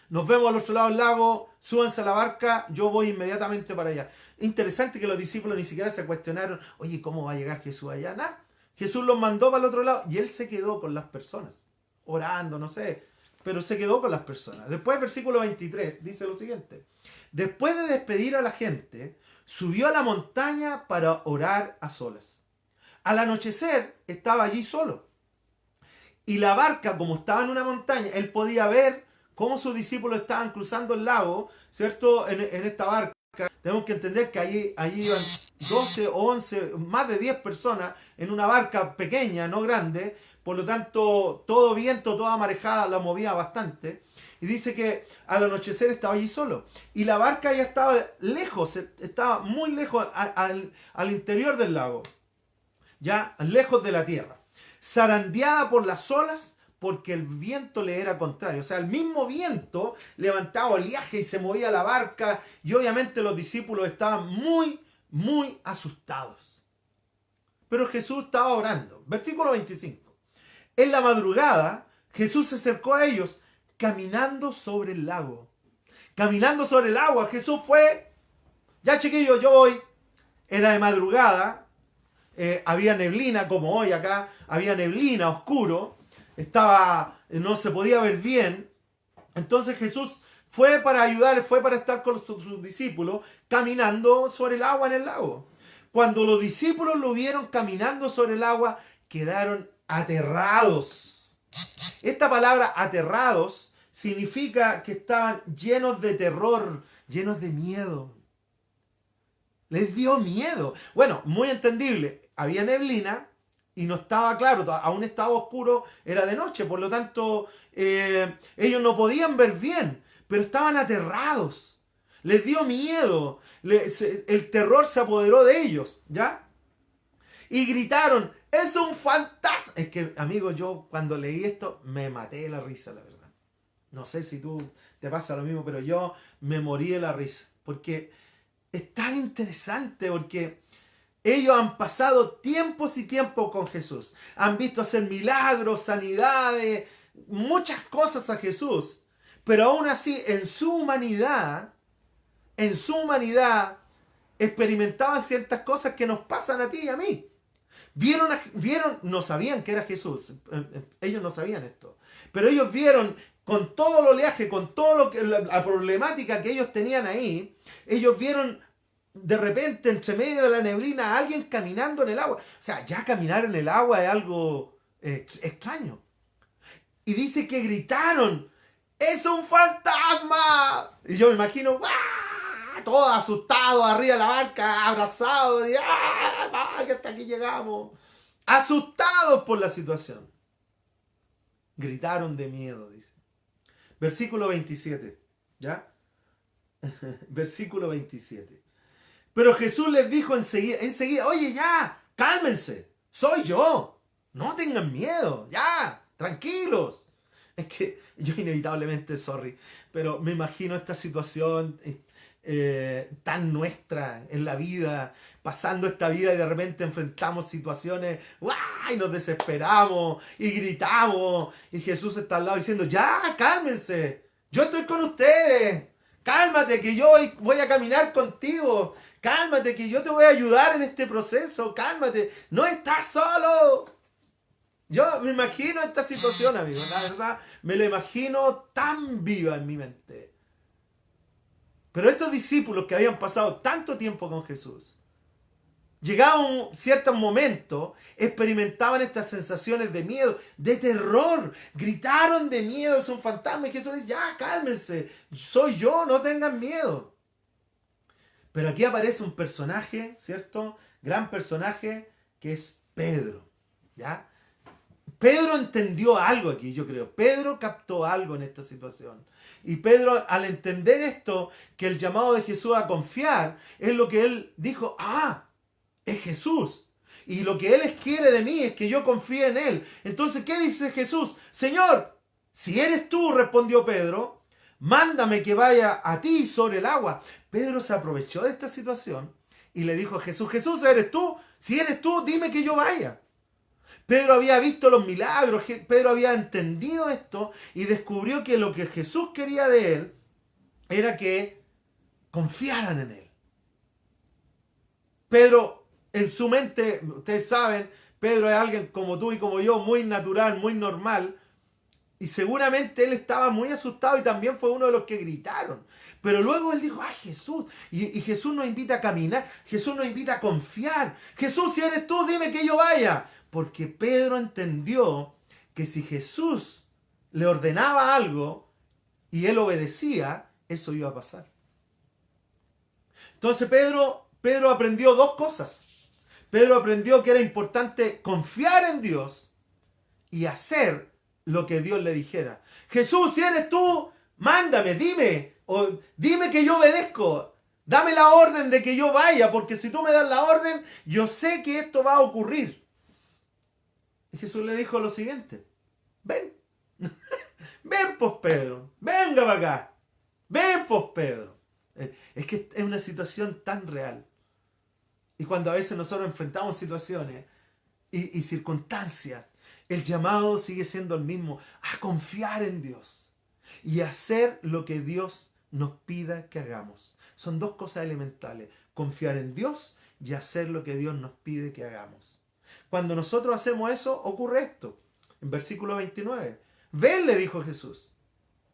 Nos vemos al otro lado del lago, súbanse a la barca, yo voy inmediatamente para allá. Interesante que los discípulos ni siquiera se cuestionaron, oye, ¿cómo va a llegar Jesús allá? Nada. Jesús los mandó para el otro lado y Él se quedó con las personas, orando, no sé, pero se quedó con las personas. Después, versículo 23, dice lo siguiente. Después de despedir a la gente, subió a la montaña para orar a solas. Al anochecer estaba allí solo. Y la barca, como estaba en una montaña, Él podía ver cómo sus discípulos estaban cruzando el lago, ¿cierto? En esta barca. Tenemos que entender que allí iban 12 o 11, más de 10 personas en una barca pequeña, no grande. Por lo tanto, todo viento, toda marejada la movía bastante. Y dice que al anochecer estaba allí solo. Y la barca ya estaba lejos, estaba muy lejos al interior del lago. Ya lejos de la tierra. Zarandeada por las olas, porque el viento le era contrario. O sea, el mismo viento levantaba oleaje y se movía la barca. Y obviamente los discípulos estaban muy, muy asustados. Pero Jesús estaba orando. Versículo 25. En la madrugada, Jesús se acercó a ellos caminando sobre el lago. Caminando sobre el agua. Jesús fue, ya chiquillos, yo voy. Era de madrugada. Había neblina, como hoy acá. Había neblina, oscuro. No se podía ver bien. Entonces Jesús fue para ayudar, fue para estar con sus discípulos caminando sobre el agua en el lago. Cuando los discípulos lo vieron caminando sobre el agua, quedaron aterrados. Esta palabra aterrados significa que estaban llenos de terror, llenos de miedo. Les dio miedo. Bueno, muy entendible. Había neblina y no estaba claro, aún estaba oscuro, era de noche, por lo tanto ellos no podían ver bien, pero estaban aterrados. Les dio miedo, el terror se apoderó de ellos, ¿ya? Y gritaron, ¡es un fantasma! Es que, amigos, yo cuando leí esto me maté de la risa, la verdad. No sé si tú te pasa lo mismo, pero yo me morí de la risa, porque es tan interesante, porque ellos han pasado tiempos y tiempos con Jesús. Han visto hacer milagros, sanidades, muchas cosas a Jesús. Pero aún así, en su humanidad, experimentaban ciertas cosas que nos pasan a ti y a mí. Vieron, no sabían que era Jesús. Ellos no sabían esto. Pero ellos vieron con todo el oleaje, con todo la problemática que ellos tenían ahí, ellos vieron de repente, entre medio de la neblina, a alguien caminando en el agua. O sea, ya caminar en el agua es algo extraño. Y dice que gritaron, ¡es un fantasma! Y yo me imagino, ¡ah! Todos asustados, arriba de la barca, abrazados, y ¡ah! Que hasta aquí llegamos. Asustados por la situación. Gritaron de miedo, dice. Versículo 27, ¿ya? Versículo 27. Pero Jesús les dijo enseguida, oye, ya, cálmense, soy yo, no tengan miedo, ya, tranquilos. Es que yo inevitablemente, pero me imagino esta situación tan nuestra en la vida, pasando esta vida y de repente enfrentamos situaciones, y nos desesperamos y gritamos y Jesús está al lado diciendo, ya, cálmense, yo estoy con ustedes. Cálmate que yo voy a caminar contigo. Cálmate que yo te voy a ayudar en este proceso. Cálmate. No estás solo. Yo me imagino esta situación, amigos, la verdad, me la imagino tan viva en mi mente. Pero estos discípulos que habían pasado tanto tiempo con Jesús, llegado un cierto momento, experimentaban estas sensaciones de miedo, de terror. Gritaron de miedo, es un fantasma. Y Jesús les dice, ya, cálmense, soy yo, no tengan miedo. Pero aquí aparece un personaje, ¿cierto? Gran personaje, que es Pedro, ¿ya? Pedro entendió algo aquí, yo creo. Pedro captó algo en esta situación. Y Pedro, al entender esto, que el llamado de Jesús a confiar, es lo que él dijo, es Jesús. Y lo que Él quiere de mí es que yo confíe en Él. Entonces, ¿qué dice Jesús? Señor, si eres tú, respondió Pedro, mándame que vaya a ti sobre el agua. Pedro se aprovechó de esta situación y le dijo a Jesús, Jesús, ¿eres tú? Si eres tú, dime que yo vaya. Pedro había visto los milagros, Pedro había entendido esto y descubrió que lo que Jesús quería de él era que confiaran en Él. Pedro, en su mente, ustedes saben, Pedro es alguien como tú y como yo, muy natural, muy normal. Y seguramente él estaba muy asustado y también fue uno de los que gritaron. Pero luego él dijo, ¡ay, Jesús! Y Jesús nos invita a caminar, Jesús nos invita a confiar. Jesús, si eres tú, dime que yo vaya. Porque Pedro entendió que si Jesús le ordenaba algo y él obedecía, eso iba a pasar. Entonces Pedro aprendió dos cosas. Pedro aprendió que era importante confiar en Dios y hacer lo que Dios le dijera. Jesús, si eres tú, mándame, dime, o dime que yo obedezco. Dame la orden de que yo vaya, porque si tú me das la orden, yo sé que esto va a ocurrir. Y Jesús le dijo lo siguiente, ven, ven pues Pedro, venga para acá, ven pues Pedro. Es que es una situación tan real. Y cuando a veces nosotros enfrentamos situaciones y circunstancias, el llamado sigue siendo el mismo, a confiar en Dios y hacer lo que Dios nos pida que hagamos. Son dos cosas elementales, confiar en Dios y hacer lo que Dios nos pide que hagamos. Cuando nosotros hacemos eso, ocurre esto. En versículo 29, ven, le dijo Jesús.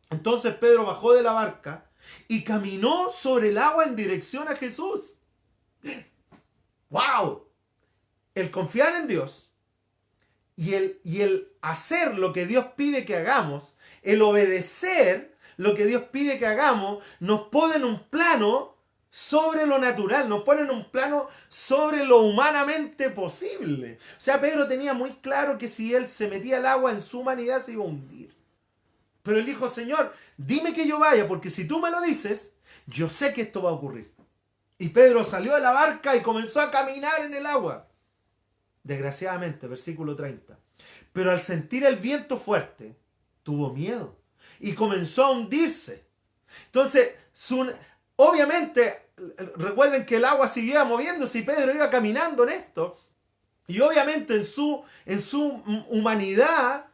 Entonces Pedro bajó de la barca y caminó sobre el agua en dirección a Jesús. ¡Wow! El confiar en Dios y el hacer lo que Dios pide que hagamos, el obedecer lo que Dios pide que hagamos, nos pone en un plano sobre lo natural, nos pone en un plano sobre lo humanamente posible. O sea, Pedro tenía muy claro que si él se metía al agua en su humanidad se iba a hundir. Pero él dijo, Señor, dime que yo vaya, porque si tú me lo dices, yo sé que esto va a ocurrir. Y Pedro salió de la barca y comenzó a caminar en el agua. Desgraciadamente, versículo 30. Pero al sentir el viento fuerte, tuvo miedo y comenzó a hundirse. Entonces, obviamente, recuerden que el agua seguía moviéndose y Pedro iba caminando en esto. Y obviamente en su humanidad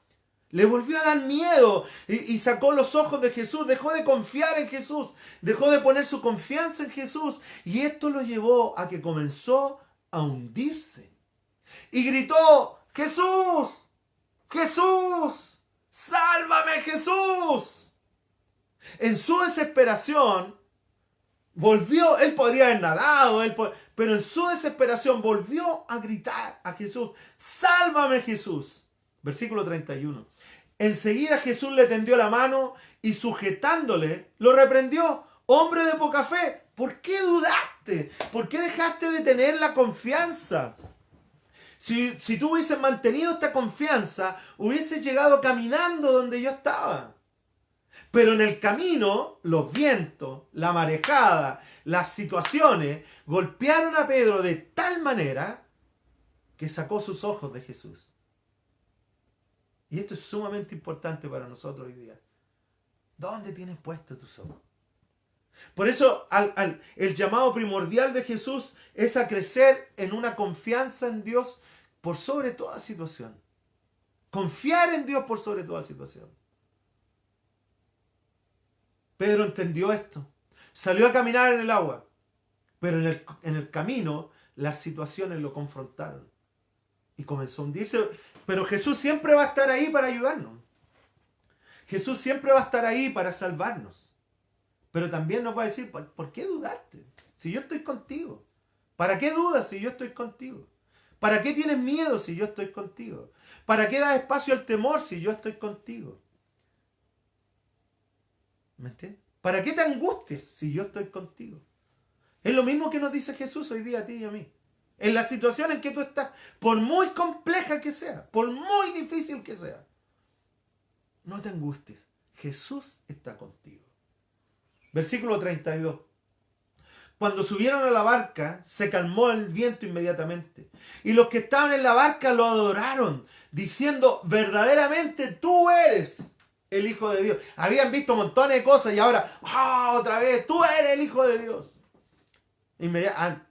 le volvió a dar miedo y sacó los ojos de Jesús, dejó de confiar en Jesús, dejó de poner su confianza en Jesús y esto lo llevó a que comenzó a hundirse. Y gritó, Jesús, Jesús, sálvame Jesús. En su desesperación volvió, él podría haber nadado, pero en su desesperación volvió a gritar a Jesús, sálvame Jesús. Versículo 31. Enseguida Jesús le tendió la mano y sujetándole, lo reprendió. Hombre de poca fe, ¿por qué dudaste? ¿Por qué dejaste de tener la confianza? Si tú hubieses mantenido esta confianza, hubieses llegado caminando donde yo estaba. Pero en el camino, los vientos, la marejada, las situaciones, golpearon a Pedro de tal manera que sacó sus ojos de Jesús. Y esto es sumamente importante para nosotros hoy día. ¿Dónde tienes puestos tus ojos? Por eso el llamado primordial de Jesús es a crecer en una confianza en Dios por sobre toda situación. Confiar en Dios por sobre toda situación. Pedro entendió esto. Salió a caminar en el agua. Pero en el camino las situaciones lo confrontaron. Y comenzó a hundirse. Pero Jesús siempre va a estar ahí para ayudarnos. Jesús siempre va a estar ahí para salvarnos. Pero también nos va a decir, ¿por qué dudaste? Si yo estoy contigo. ¿Para qué dudas si yo estoy contigo? ¿Para qué tienes miedo si yo estoy contigo? ¿Para qué das espacio al temor si yo estoy contigo? ¿Me entiendes? ¿Para qué te angusties si yo estoy contigo? Es lo mismo que nos dice Jesús hoy día a ti y a mí. En la situación en que tú estás, por muy compleja que sea, por muy difícil que sea, no te angusties. Jesús está contigo. Versículo 32. Cuando subieron a la barca, se calmó el viento inmediatamente. Y los que estaban en la barca lo adoraron, diciendo, verdaderamente tú eres el Hijo de Dios. Habían visto montones de cosas y ahora, otra vez, tú eres el Hijo de Dios.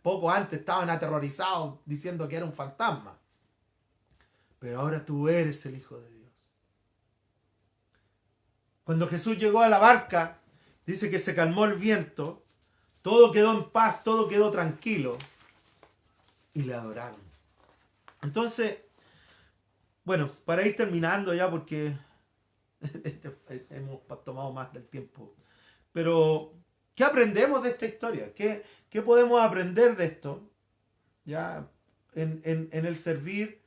Poco antes estaban aterrorizados diciendo que era un fantasma. Pero ahora tú eres el Hijo de Dios. Cuando Jesús llegó a la barca, dice que se calmó el viento. Todo quedó en paz, todo quedó tranquilo. Y le adoraron. Entonces, bueno, para ir terminando ya porque hemos tomado más del tiempo. Pero, ¿qué aprendemos de esta historia? ¿Qué podemos aprender de esto? Ya en el servir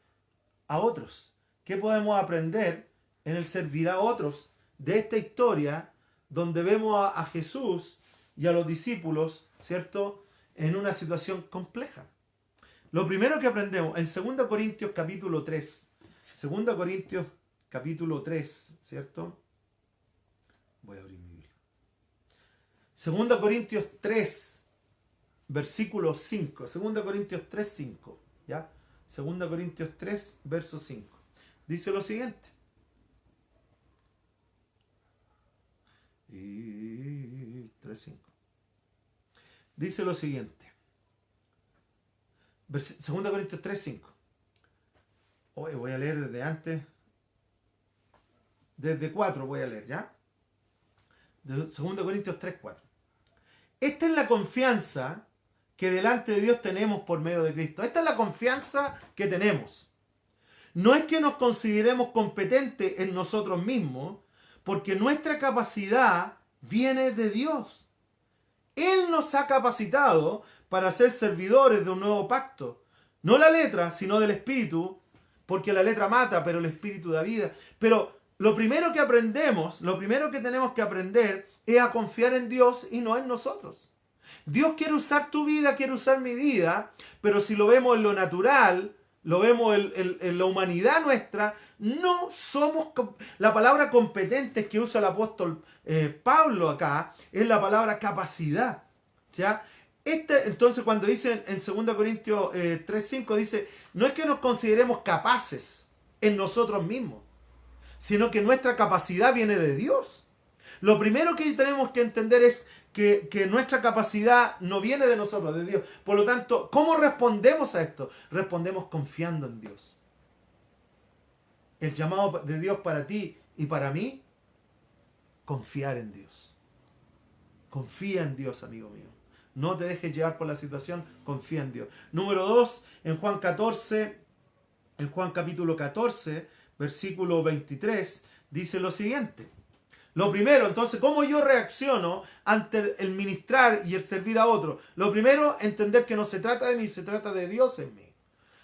a otros. ¿Qué podemos aprender en el servir a otros de esta historia donde vemos a Jesús y a los discípulos, ¿cierto?, en una situación compleja? Lo primero que aprendemos en 2 Corintios capítulo 3, 2 Corintios capítulo 3, ¿cierto? Voy a abrir mi Biblia. 2 Corintios 3, versículo 5. 2 Corintios 3, 5. ¿Ya? 2 Corintios 3, verso 5. Dice lo siguiente. Y 3, 5. Dice lo siguiente. 2 Corintios 3, 5. Hoy voy a leer desde antes. Desde 4 voy a leer, ¿ya? 2 Corintios 3, 4. Esta es la confianza que delante de Dios tenemos por medio de Cristo. Esta es la confianza que tenemos. No es que nos consideremos competentes en nosotros mismos, porque nuestra capacidad viene de Dios. Él nos ha capacitado para ser servidores de un nuevo pacto. No la letra, sino del Espíritu, porque la letra mata, pero el Espíritu da vida. Pero lo primero que aprendemos, lo primero que tenemos que aprender es a confiar en Dios y no en nosotros. Dios quiere usar tu vida, quiere usar mi vida, pero si lo vemos en lo natural, lo vemos en la humanidad nuestra, no somos... La palabra competentes que usa el apóstol Pablo acá es la palabra capacidad. ¿Ya? Entonces cuando dice en 2 Corintios 3:5 dice, no es que nos consideremos capaces en nosotros mismos, sino que nuestra capacidad viene de Dios. Lo primero que tenemos que entender es que nuestra capacidad no viene de nosotros, de Dios. Por lo tanto, ¿cómo respondemos a esto? Respondemos confiando en Dios. El llamado de Dios para ti y para mí, confiar en Dios. Confía en Dios, amigo mío. No te dejes llevar por la situación, confía en Dios. Número 2, en Juan capítulo 14, versículo 23, dice lo siguiente. Lo primero, entonces, ¿cómo yo reacciono ante el ministrar y el servir a otros? Lo primero, entender que no se trata de mí, se trata de Dios en mí.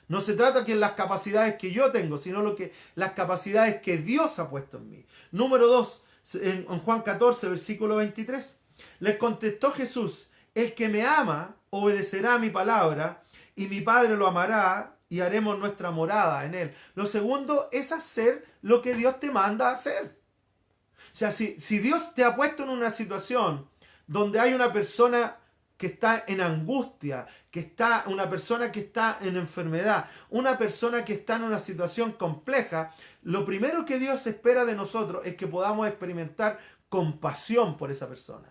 No se trata que las capacidades que yo tengo, sino las capacidades que Dios ha puesto en mí. Número 2, en Juan 14, versículo 23. Les contestó Jesús, el que me ama obedecerá a mi palabra y mi Padre lo amará y haremos nuestra morada en él. Lo segundo es hacer lo que Dios te manda a hacer. O sea, si Dios te ha puesto en una situación donde hay una persona que está en angustia, una persona que está en enfermedad, una persona que está en una situación compleja, lo primero que Dios espera de nosotros es que podamos experimentar compasión por esa persona,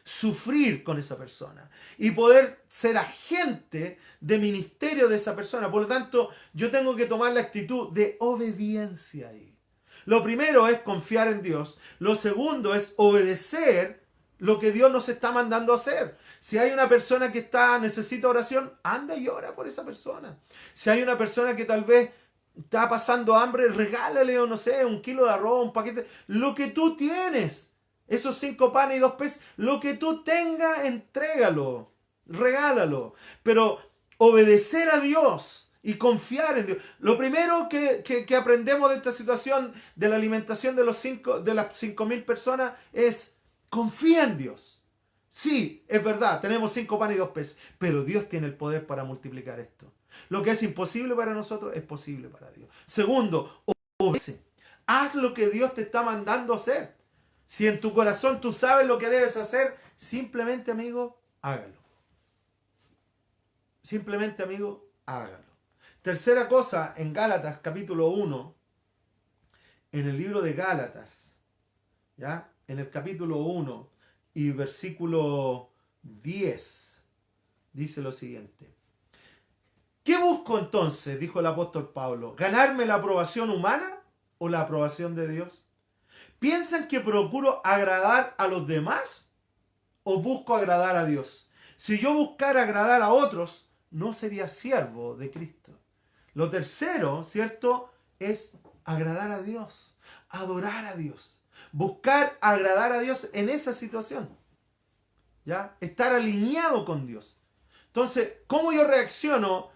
sufrir con esa persona y poder ser agente de ministerio de esa persona. Por lo tanto, yo tengo que tomar la actitud de obediencia ahí. Lo primero es confiar en Dios. Lo segundo es obedecer lo que Dios nos está mandando a hacer. Si hay una persona que necesita oración, anda y ora por esa persona. Si hay una persona que tal vez está pasando hambre, regálale, o no sé, 1 kilo de arroz, un paquete, lo que tú tienes. Esos 5 panes y 2 peces, lo que tú tengas, entrégalo, regálalo. Pero obedecer a Dios y confiar en Dios. Lo primero que aprendemos de esta situación de la alimentación de las 5.000 personas es: confía en Dios. Sí, es verdad, tenemos 5 panes y 2 peces, pero Dios tiene el poder para multiplicar esto. Lo que es imposible para nosotros es posible para Dios. Segundo, obedece. Haz lo que Dios te está mandando a hacer. Si en tu corazón tú sabes lo que debes hacer, simplemente, amigo, hágalo. Simplemente, amigo, hágalo. Tercera cosa, en Gálatas capítulo 1, en el libro de Gálatas, ¿ya? En el capítulo 1 y versículo 10, dice lo siguiente. ¿Qué busco entonces? Dijo el apóstol Pablo. ¿Ganarme la aprobación humana o la aprobación de Dios? ¿Piensan que procuro agradar a los demás o busco agradar a Dios? Si yo buscara agradar a otros, no sería siervo de Cristo. Lo tercero, ¿cierto?, es agradar a Dios, adorar a Dios, buscar agradar a Dios en esa situación, ¿ya? Estar alineado con Dios. Entonces, ¿cómo yo reacciono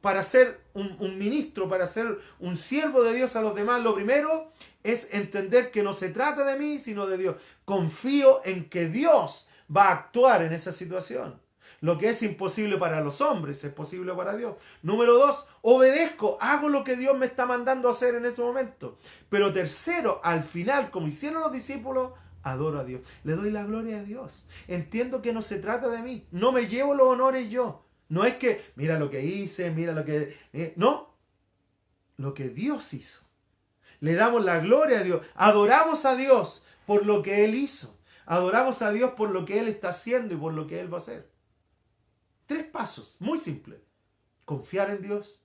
para ser un ministro, para ser un siervo de Dios a los demás? Lo primero es entender que no se trata de mí, sino de Dios. Confío en que Dios va a actuar en esa situación. Lo que es imposible para los hombres es posible para Dios. Número 2, obedezco, hago lo que Dios me está mandando a hacer en ese momento. Pero tercero, al final, como hicieron los discípulos, adoro a Dios. Le doy la gloria a Dios. Entiendo que no se trata de mí. No me llevo los honores yo. No es que, mira lo que hice, mira lo que... no, lo que Dios hizo. Le damos la gloria a Dios. Adoramos a Dios por lo que Él hizo. Adoramos a Dios por lo que Él está haciendo y por lo que Él va a hacer. 3 pasos, muy simples. Confiar en Dios,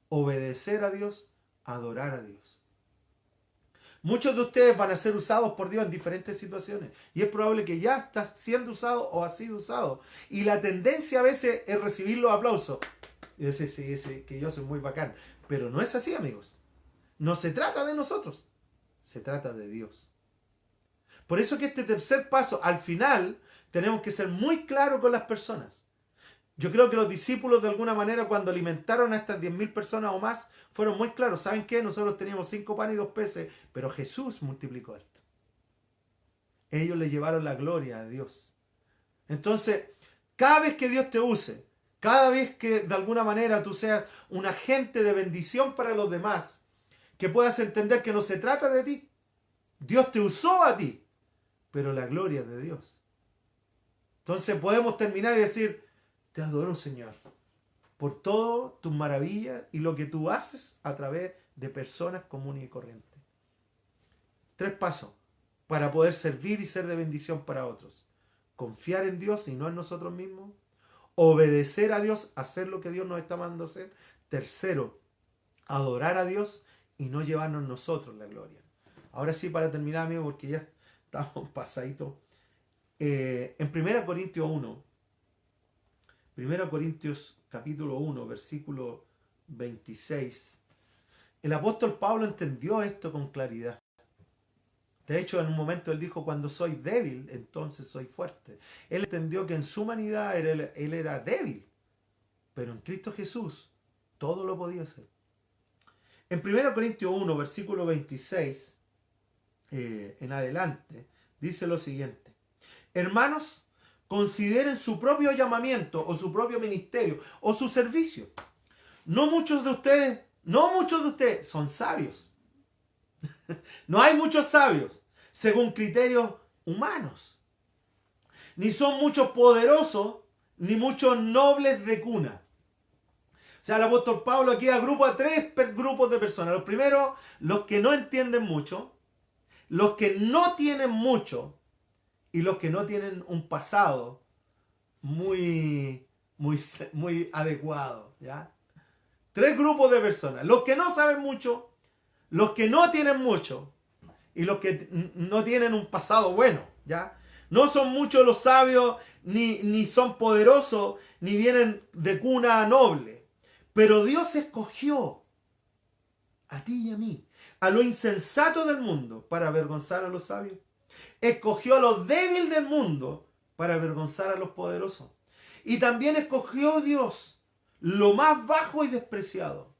obedecer a Dios, adorar a Dios. Muchos de ustedes van a ser usados por Dios en diferentes situaciones. Y es probable que ya estás siendo usado o has sido usado. Y la tendencia a veces es recibir los aplausos. Y decir, sí, que yo soy muy bacán. Pero no es así, amigos. No se trata de nosotros. Se trata de Dios. Por eso que este tercer paso, al final, tenemos que ser muy claros con las personas. Yo creo que los discípulos, de alguna manera, cuando alimentaron a estas 10.000 personas o más, fueron muy claros. ¿Saben qué? Nosotros teníamos 5 panes y 2 peces, pero Jesús multiplicó esto. Ellos le llevaron la gloria a Dios. Entonces, cada vez que Dios te use, cada vez que de alguna manera tú seas un agente de bendición para los demás, que puedas entender que no se trata de ti. Dios te usó a ti, pero la gloria es de Dios. Entonces podemos terminar y decir: te adoro, Señor, por todo tus maravillas y lo que tú haces a través de personas comunes y corrientes. 3 pasos para poder servir y ser de bendición para otros. Confiar en Dios y no en nosotros mismos. Obedecer a Dios, hacer lo que Dios nos está mandando hacer. Tercero, adorar a Dios y no llevarnos nosotros la gloria. Ahora sí, para terminar, amigos, porque ya estamos pasaditos. En 1 Corintios 1, 1 Corintios capítulo 1, versículo 26, el apóstol Pablo entendió esto con claridad. De hecho, en un momento él dijo: cuando soy débil, entonces soy fuerte. Él entendió que en su humanidad él era débil, pero en Cristo Jesús todo lo podía hacer. En 1 Corintios 1, versículo 26, en adelante, dice lo siguiente: hermanos, consideren su propio llamamiento o su propio ministerio o su servicio. No muchos de ustedes son sabios. No hay muchos sabios según criterios humanos. Ni son muchos poderosos, ni muchos nobles de cuna. O sea, el apóstol Pablo aquí agrupa 3 grupos de personas. Los primeros, los que no entienden mucho, los que no tienen mucho y los que no tienen un pasado muy adecuado, ¿ya? 3 grupos de personas: los que no saben mucho, los que no tienen mucho y los que no tienen un pasado bueno, ¿ya? No son muchos los sabios, ni son poderosos, ni vienen de cuna noble. Pero Dios escogió a ti y a mí, a lo insensato del mundo, para avergonzar a los sabios. Escogió a lo débil del mundo para avergonzar a los poderosos. Y también escogió Dios lo más bajo y despreciado.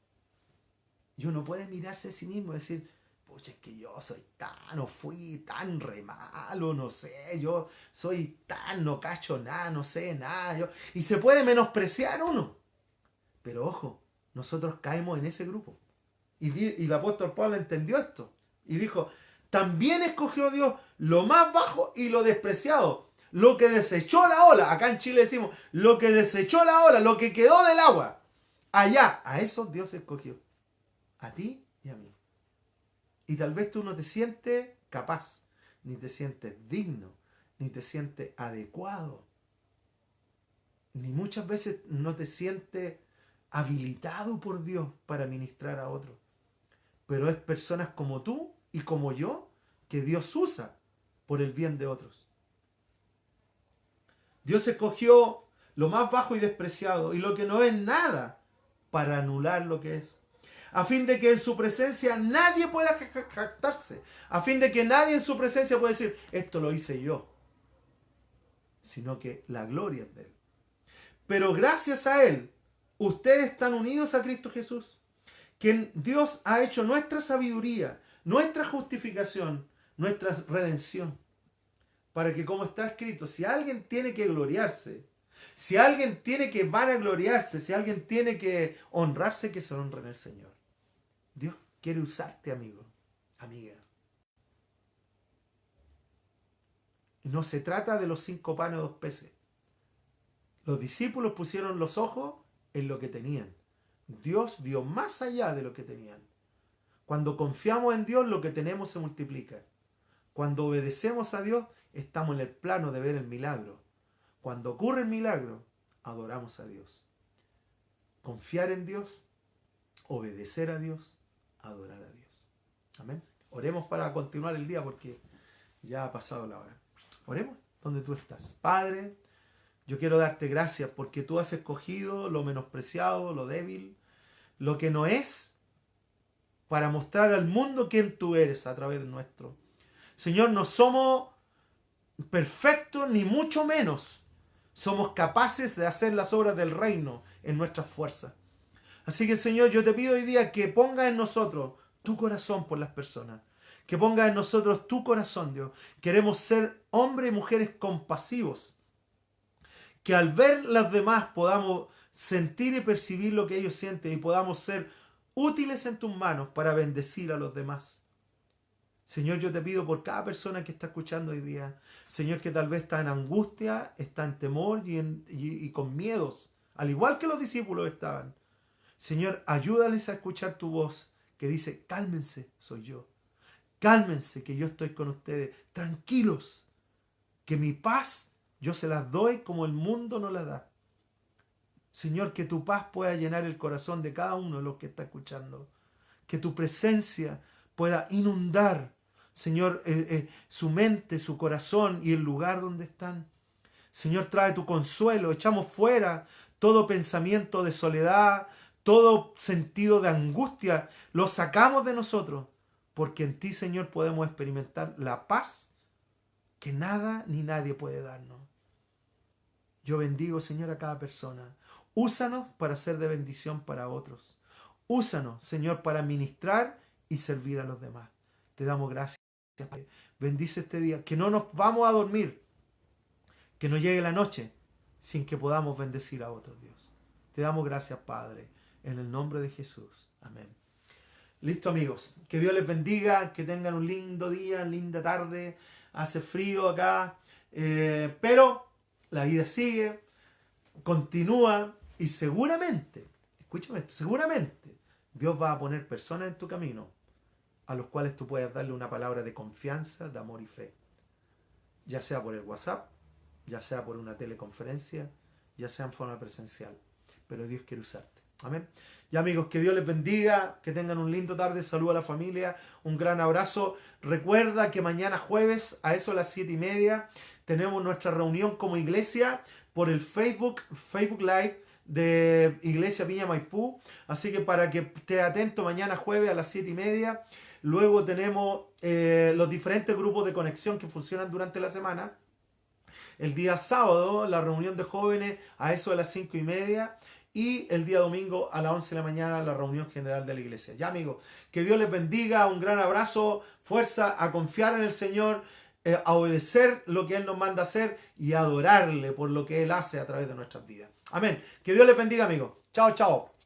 Y uno puede mirarse a sí mismo y decir, pucha, es que yo soy tan, o fui tan re malo, no sé, yo soy tan, no cacho nada, no sé nada. Y se puede menospreciar uno. Pero ojo, nosotros caemos en ese grupo. Y el apóstol Pablo entendió esto. Y dijo, también escogió Dios lo más bajo y lo despreciado. Lo que desechó la ola. Acá en Chile decimos, lo que desechó la ola, lo que quedó del agua. Allá, a eso Dios escogió. A ti y a mí. Y tal vez tú no te sientes capaz, ni te sientes digno, ni te sientes adecuado, ni muchas veces no te sientes habilitado por Dios para ministrar a otros. Pero es personas como tú y como yo que Dios usa por el bien de otros. Dios escogió lo más bajo y despreciado y lo que no es nada para anular lo que es. A fin de que en su presencia nadie pueda jactarse. A fin de que nadie en su presencia pueda decir, esto lo hice yo. Sino que la gloria es de Él. Pero gracias a Él, ustedes están unidos a Cristo Jesús. Que Dios ha hecho nuestra sabiduría, nuestra justificación, nuestra redención. Para que, como está escrito, si alguien tiene que gloriarse, si alguien tiene que vanagloriarse, si alguien tiene que honrarse, que se honre en el Señor. Dios quiere usarte, amigo, amiga. No se trata de los 5 panes y 2 peces. Los discípulos pusieron los ojos en lo que tenían. Dios vio más allá de lo que tenían. Cuando confiamos en Dios, lo que tenemos se multiplica. Cuando obedecemos a Dios, estamos en el plano de ver el milagro. Cuando ocurre el milagro, adoramos a Dios. Confiar en Dios, obedecer a Dios, adorar a Dios. Amén. Oremos para continuar el día porque ya ha pasado la hora. Oremos donde tú estás. Padre, yo quiero darte gracias porque tú has escogido lo menospreciado, lo débil, lo que no es, para mostrar al mundo quién tú eres a través de nuestro. Señor, no somos perfectos ni mucho menos. Somos capaces de hacer las obras del reino en nuestras fuerzas. Así que, Señor, yo te pido hoy día que pongas en nosotros tu corazón por las personas. Que pongas en nosotros tu corazón, Dios. Queremos ser hombres y mujeres compasivos. Que al ver los demás podamos sentir y percibir lo que ellos sienten y podamos ser útiles en tus manos para bendecir a los demás. Señor, yo te pido por cada persona que está escuchando hoy día, Señor, que tal vez está en angustia, está en temor y con miedos, al igual que los discípulos estaban. Señor, ayúdales a escuchar tu voz que dice, cálmense, soy yo. Cálmense, que yo estoy con ustedes. Tranquilos, que mi paz yo se las doy como el mundo no la da. Señor, que tu paz pueda llenar el corazón de cada uno de los que está escuchando. Que tu presencia pueda inundar, Señor, su mente, su corazón y el lugar donde están. Señor, trae tu consuelo. Echamos fuera todo pensamiento de soledad, todo sentido de angustia. Lo sacamos de nosotros, porque en ti, Señor, podemos experimentar la paz que nada ni nadie puede darnos. Yo bendigo, Señor, a cada persona. Úsanos para ser de bendición para otros. Úsanos, Señor, para ministrar y servir a los demás. Te damos gracias. Bendice este día. Que no nos vamos a dormir. Que no llegue la noche sin que podamos bendecir a otros, Dios. Te damos gracias, Padre, en el nombre de Jesús. Amén. Listo, amigos. Que Dios les bendiga. Que tengan un lindo día, linda tarde. Hace frío acá. Pero la vida sigue. Continúa. Y seguramente, escúchame esto, seguramente Dios va a poner personas en tu camino a los cuales tú puedas darle una palabra de confianza, de amor y fe. Ya sea por el WhatsApp, ya sea por una teleconferencia, ya sea en forma presencial. Pero Dios quiere usarte. Amén. Y amigos, que Dios les bendiga, que tengan un lindo tarde, saludo a la familia, un gran abrazo. Recuerda que mañana jueves, a eso a las 7:30, tenemos nuestra reunión como iglesia por el Facebook Live de Iglesia Viña Maipú. Así que para que esté atento, mañana jueves a las 7:30. Luego tenemos los diferentes grupos de conexión que funcionan durante la semana. El día sábado, la reunión de jóvenes a eso de las 5:30. Y el día domingo a las 11 de la mañana, la reunión general de la iglesia. Ya, amigos, que Dios les bendiga. Un gran abrazo, fuerza, a confiar en el Señor, a obedecer lo que Él nos manda hacer y a adorarle por lo que Él hace a través de nuestras vidas. Amén. Que Dios les bendiga, amigos. Chao, chao.